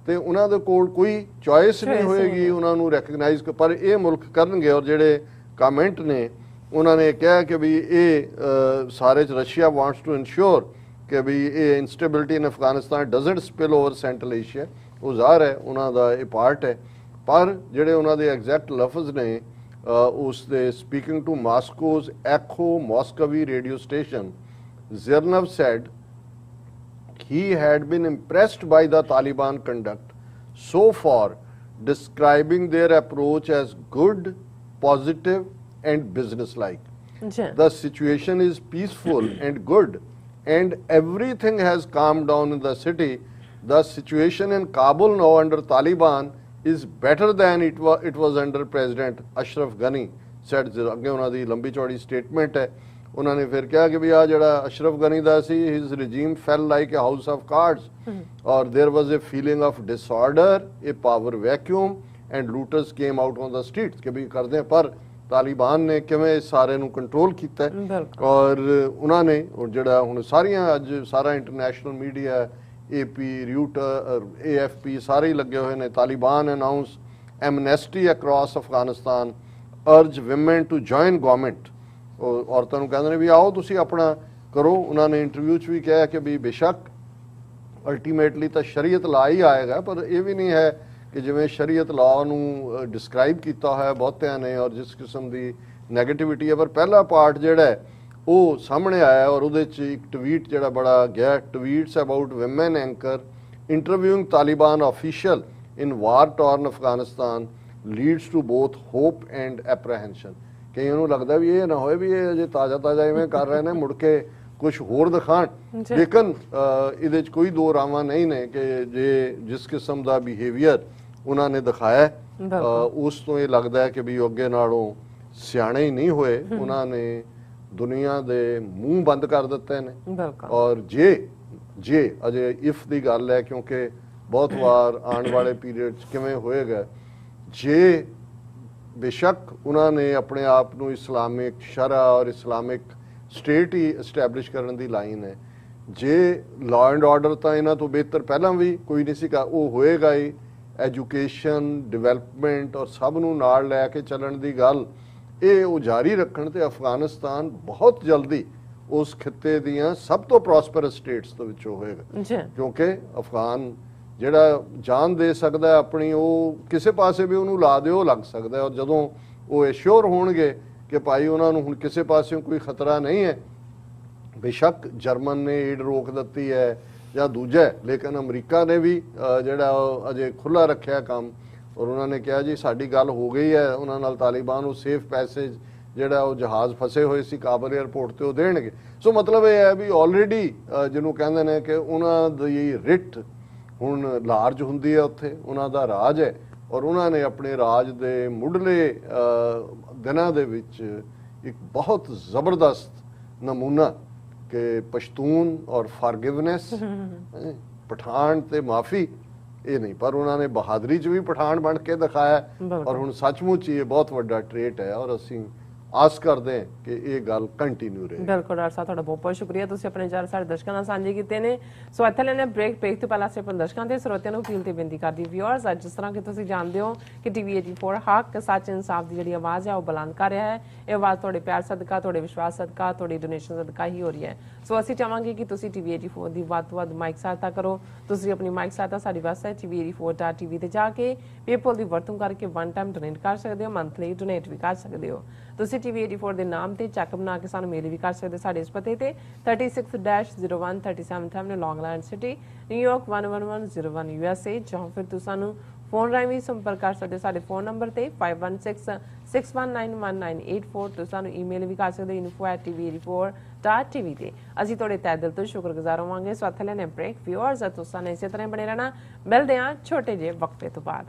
ते उन्हां दे कोल कोई चॉइस नहीं होएगी उन्हां नूं रैकगनाइज पर ये मुल्क करनगे और जिहड़े कमेंट ने उन्होंने कहा कि भी ये सारे रशिया वांट्स टू इंश्योर कि भी ये instability in Afghanistan doesn't spill over central Asia वो ज़ाहिर है उन्हां दा ये पार्ट है पर जिहड़े उन्हां दे एग्जैक्ट लफ्ज़ ने उसने speaking to Moscow's Echo Moscowy radio station, Zirnov said he had been impressed by the Taliban conduct so far, describing their approach as good, positive and businesslike. The situation is peaceful and good and everything has calmed down in the city. The situation in Kabul now under Taliban is better than it was under President Ashraf Ghani said ਅੱਗੇ ਉਹਨਾਂ ਦੀ ਲੰਬੀ ਚੌੜੀ statement ਹੈ ਉਹਨਾਂ ਨੇ ਫਿਰ ਕਿਹਾ ਕਿ ਵੀ ਆ ਜਿਹੜਾ ਅਸ਼ਰਫ ਗਨੀ ਦਾ ਸੀ his regime fell like a house of cards or there was a feeling of disorder a power vacuum and looters came out on the streets ਕਿ ਵੀ ਕਰਦੇ ਪਰ ਤਾਲਿਬਾਨ ਨੇ ਕਿਵੇਂ ਸਾਰੇ ਨੂੰ ਕੰਟਰੋਲ ਕੀਤਾ ਔਰ ਉਹਨਾਂ ਨੇ ਜਿਹੜਾ ਹੁਣ ਸਾਰੀਆਂ ਅੱਜ ਸਾਰਾ international media AP, Reuters, AFP ਸਾਰੇ ਹੀ ਲੱਗੇ ਹੋਏ ਨੇ Taliban announce amnesty across Afghanistan urge women to join government ਔਰਤਾਂ ਨੂੰ ਕਹਿੰਦੇ ਨੇ ਵੀ ਆਓ ਤੁਸੀਂ ਆਪਣਾ ਕਰੋ ਉਹਨਾਂ ਨੇ ਇੰਟਰਵਿਊ 'ਚ ਵੀ ਕਿਹਾ ਕਿ ਵੀ ਬੇਸ਼ੱਕ ਅਲਟੀਮੇਟਲੀ ਤਾਂ ਸ਼ਰੀਅਤ ਲਾ ਹੀ ਆਏਗਾ ਪਰ ਇਹ ਵੀ ਨਹੀਂ ਹੈ ਕਿ ਜਿਵੇਂ ਸ਼ਰੀਅਤ ਲਾ ਨੂੰ ਡਿਸਕ੍ਰਾਈਬ ਕੀਤਾ ਹੋਇਆ ਬਹੁਤਿਆਂ ਨੇ ਔਰ ਜਿਸ ਕਿਸਮ ਦੀ ਨੈਗੇਟਿਵਿਟੀ ਹੈ ਪਰ ਪਹਿਲਾ ਪਾਰਟ ਜਿਹੜਾ ਹੈ ਉਹ ਸਾਹਮਣੇ ਆਇਆ ਔਰ ਉਹਦੇ 'ਚ ਇੱਕ ਟਵੀਟ ਜਿਹੜਾ ਬੜਾ ਗਿਆ tweets about women anchor interviewing Taliban official in war torn Afghanistan leads to both hope and apprehension ਕਈਆਂ ਨੂੰ ਲੱਗਦਾ ਵੀ ਇਹ ਨਾ ਹੋਏ ਵੀ ਇਹ ਅਜੇ ਤਾਜ਼ਾ ਇਵੇਂ ਕਰ ਰਹੇ ਨੇ ਮੁੜ ਕੇ ਕੁਝ ਹੋਰ ਦਿਖਾਣ। ਲੇਕਿਨ ਇਹਦੇ 'ਚ ਕੋਈ ਦੋ ਰਾਵਾਂ ਨਹੀਂ ਨੇ ਕਿ ਜੇ ਜਿਸ ਕਿਸਮ ਦਾ ਬਿਹੇਵੀਅਰ ਉਹਨਾਂ ਨੇ ਦਿਖਾਇਆ ਉਸ ਤੋਂ ਇਹ ਲੱਗਦਾ ਹੈ ਕਿ ਵੀ ਅੱਗੇ ਨਾਲੋਂ ਸਿਆਣੇ ਹੀ ਨਹੀਂ ਹੋਏ, ਉਹਨਾਂ ਨੇ ਦੁਨੀਆ ਦੇ ਮੂੰਹ ਬੰਦ ਕਰ ਦਿੱਤੇ ਨੇ। ਔਰ ਜੇ ਅਜੇ ਇਫ ਦੀ ਗੱਲ ਹੈ, ਕਿਉਂਕਿ ਬਹੁਤ ਵਾਰ ਆਉਣ ਵਾਲੇ ਪੀਰੀਅਡ 'ਚ ਕਿਵੇਂ ਹੋਏਗਾ, ਜੇ ਬੇਸ਼ੱਕ ਉਹਨਾਂ ਨੇ ਆਪਣੇ ਆਪ ਨੂੰ ਇਸਲਾਮਿਕ ਸ਼ਰਾ ਔਰ ਇਸਲਾਮਿਕ ਸਟੇਟ ਹੀ ਐਸਟੈਬਲਿਸ਼ ਕਰਨ ਦੀ ਲਾਈਨ ਹੈ, ਜੇ ਲਾਅ ਐਂਡ ਆਰਡਰ ਤਾਂ ਇਹਨਾਂ ਤੋਂ ਬਿਹਤਰ ਪਹਿਲਾਂ ਵੀ ਕੋਈ ਨਹੀਂ ਸੀਗਾ, ਉਹ ਹੋਏਗਾ ਹੀ। ਐਜੂਕੇਸ਼ਨ, ਡਿਵੈਲਪਮੈਂਟ ਔਰ ਸਭ ਨੂੰ ਨਾਲ ਲੈ ਕੇ ਚੱਲਣ ਦੀ ਗੱਲ ਇਹ ਉਹ ਜਾਰੀ ਰੱਖਣ ਤੇ ਅਫਗਾਨਿਸਤਾਨ ਬਹੁਤ ਜਲਦੀ ਉਸ ਖਿੱਤੇ ਦੀਆਂ ਸਭ ਤੋਂ ਪ੍ਰੋਸਪਰਸ ਸਟੇਟਸ ਦੇ ਵਿੱਚੋਂ ਹੋਏਗਾ। ਕਿਉਂਕਿ ਅਫਗਾਨ ਜਿਹੜਾ ਜਾਨ ਦੇ ਸਕਦਾ ਆਪਣੀ, ਉਹ ਕਿਸੇ ਪਾਸੇ ਵੀ ਉਹਨੂੰ ਲਾ ਦਿਓ ਲੱਗ ਸਕਦਾ। ਔਰ ਜਦੋਂ ਉਹ ਐਸ਼ੋਰ ਹੋਣਗੇ ਕਿ ਭਾਈ ਉਹਨਾਂ ਨੂੰ ਹੁਣ ਕਿਸੇ ਪਾਸਿਓਂ ਕੋਈ ਖਤਰਾ ਨਹੀਂ ਹੈ, ਬੇਸ਼ੱਕ ਜਰਮਨ ਨੇ ਏਡ ਰੋਕ ਦਿੱਤੀ ਹੈ ਜਾਂ ਦੂਜਾ, ਲੇਕਿਨ ਅਮਰੀਕਾ ਨੇ ਵੀ ਜਿਹੜਾ ਅਜੇ ਖੁੱਲ੍ਹਾ ਰੱਖਿਆ ਕੰਮ, ਔਰ ਉਹਨਾਂ ਨੇ ਕਿਹਾ ਜੀ ਸਾਡੀ ਗੱਲ ਹੋ ਗਈ ਹੈ ਉਹਨਾਂ ਨਾਲ ਤਾਲਿਬਾਨ, ਉਹ ਸੇਫ ਪੈਸੇਜ ਜਿਹੜਾ ਉਹ ਜਹਾਜ਼ ਫਸੇ ਹੋਏ ਸੀ ਕਾਬਲ ਏਅਰਪੋਰਟ ਤੇ ਉਹ ਦੇਣਗੇ। ਸੋ ਮਤਲਬ ਇਹ ਹੈ ਵੀ ਆਲਰੇਡੀ ਜਿਹਨੂੰ ਕਹਿੰਦੇ ਨੇ ਕਿ ਉਹਨਾਂ ਦੀ ਰਿਟ ਹੁਣ ਲਾਰਜ ਹੁੰਦੀ ਹੈ, ਉੱਥੇ ਉਹਨਾਂ ਦਾ ਰਾਜ ਹੈ, ਔਰ ਉਹਨਾਂ ਨੇ ਆਪਣੇ ਰਾਜ ਦੇ ਮੁੱਢਲੇ ਦਿਨਾਂ ਦੇ ਵਿੱਚ ਇੱਕ ਬਹੁਤ ਜ਼ਬਰਦਸਤ ਨਮੂਨਾ ਕਿ ਪਸ਼ਤੂਨ ਔਰ ਫਾਰਗਿਵਨੈਸ, ਪਠਾਨ ਤੇ ਮਾਫੀ ਇਹ ਨਹੀਂ, ਪਰ ਉਹਨਾਂ ਨੇ ਬਹਾਦਰੀ 'ਚ ਵੀ ਪਠਾਨ ਬਣ ਕੇ ਦਿਖਾਇਆ। ਔਰ ਹੁਣ ਸੱਚਮੁੱਚ ਇਹ ਬਹੁਤ ਵੱਡਾ ਟ੍ਰੇਟ ਹੈ ਔਰ ਅਸੀਂ ਆਸ ਕਰਦੇ ਹਾਂ ਕਿ ਇਹ ਗੱਲ ਕੰਟੀਨਿਊ ਰਹੇ। ਬਿਲਕੁਲ ਡਾਕਟਰ ਸਾਹਿਬ, ਤੁਹਾਡਾ ਬਹੁਤ ਬਹੁਤ ਸ਼ੁਕਰੀਆ, ਤੁਸੀਂ ਆਪਣੇ ਵਿਚਾਰ ਸਾਡੇ ਦਰਸ਼ਕਾਂ ਨਾਲ ਸਾਂਝੇ ਕੀਤੇ ਨੇ। ਸੋ ਇੱਥੇ ਲੈਣੇ ਬ੍ਰੇਕ ਤੋਂ ਪਹਿਲਾਂ ਅਸੀਂ ਆਪਣੇ ਦਰਸ਼ਕਾਂ ਤੇ ਸਰੋਤਿਆਂ ਨੂੰ ਅਪੀਲ ਤੇ ਬੇਨਤੀ ਕਰਦੀ ਵਿਊਅਰਸ, ਅੱਜ ਜਿਸ ਤਰ੍ਹਾਂ ਕਿ ਤੁਸੀਂ ਜਾਣਦੇ ਹੋ ਕਿ ਟੀਵੀ 84 ਹੱਕ ਸੱਚ ਇਨਸਾਫ ਦੀ ਜਿਹੜੀ ਆਵਾਜ਼ ਹੈ ਉਹ ਬੁਲੰਦ ਕਰ ਰਿਹਾ ਹੈ। ਇਹ ਆਵਾਜ਼ ਤੁਹਾਡੇ ਪਿਆਰ ਸਦਕਾ, ਤੁਹਾਡੇ ਵਿਸ਼ਵਾਸ ਸਦਕਾ, ਤੁਹਾਡੀ ਡੋਨੇਸ਼ਨ ਸਦਕਾ ਹੀ ਹੋ ਰਹੀ ਹੈ। ਸੋ ਅਸੀਂ ਚਾਹਾਂਗੇ ਕਿ ਤੁਸੀਂ ਟੀਵੀ 84 ਦੀ ਵੱਧ ਤੋਂ ਵੱਧ ਮਾਈਕ ਸਹਾਇਤਾ ਕਰੋ। ਤੁਸੀਂ ਆਪਣੀ ਮਾਈਕ ਸਹਾਇਤਾ ਸਾਡੀ ਵੈਬਸਾਈਟ tv84.tv ਤੇ ਜਾ ਕੇ ਪੇਪਲ ਦੀ ਵਰਤੋਂ ਕਰਕੇ ਵਨ ਟਾਈਮ ਡੋਨੇਟ ਕਰ ਸਕਦੇ ਹੋ, ਮੰਥਲੀ ਡੋਨੇਟ ਵੀ ਕਰ ਸਕਦੇ ਹੋ। ਤੁਸੀਂ ਟੀਵੀ 84 ਦੇ ਨਾਮ ਤੇ ਚੈੱਕ ਬਣਾ ਕੇ ਸਾਨੂੰ ਮੇਲ ਵੀ ਕਰ ਸਕਦੇ ਸਾਡੇ ਇਸ ਪਤੇ ਤੇ 36-01 37 ਲੌਂਗ ਆਈਲੈਂਡ ਸਿਟੀ, ਨਿਊਯਾਰਕ 11101 USA, ਜਾਂ ਫਿਰ ਤੁਸੀਂ ਸਾਨੂੰ ਫੋਨ ਰਾਹੀਂ ਵੀ ਸੰਪਰਕ ਕਰ ਸਕਦੇ ਸਾਡੇ ਫੋਨ ਨੰਬਰ ਤੇ 5166191984। ਤੁਸੀਂ ਸਾਨੂੰ ਈਮੇਲ ਵੀ ਕਰ ਸਕਦੇ info@tv84.tv ਤੇ। ਅਸੀਂ ਤੁਹਾਡੇ ਤਹਿ ਦਿਲ ਤੋਂ ਸ਼ੁਕਰਗੁਜ਼ਾਰ ਹੋਵਾਂਗੇ। ਸੋ ਇੱਥੇ ਲੈਣੇ ਬ੍ਰੇਕ ਵਿਊਅਰਸ, ਤੁਸੀਂ ਇਸੇ ਤਰ੍ਹਾਂ ਬਣੇ ਰਹਿਣਾ। ਮਿਲਦੇ ਹਾਂ ਛੋਟੇ ਜਿਹੇ ਵਕਫੇ ਤੋਂ ਬਾਅਦ।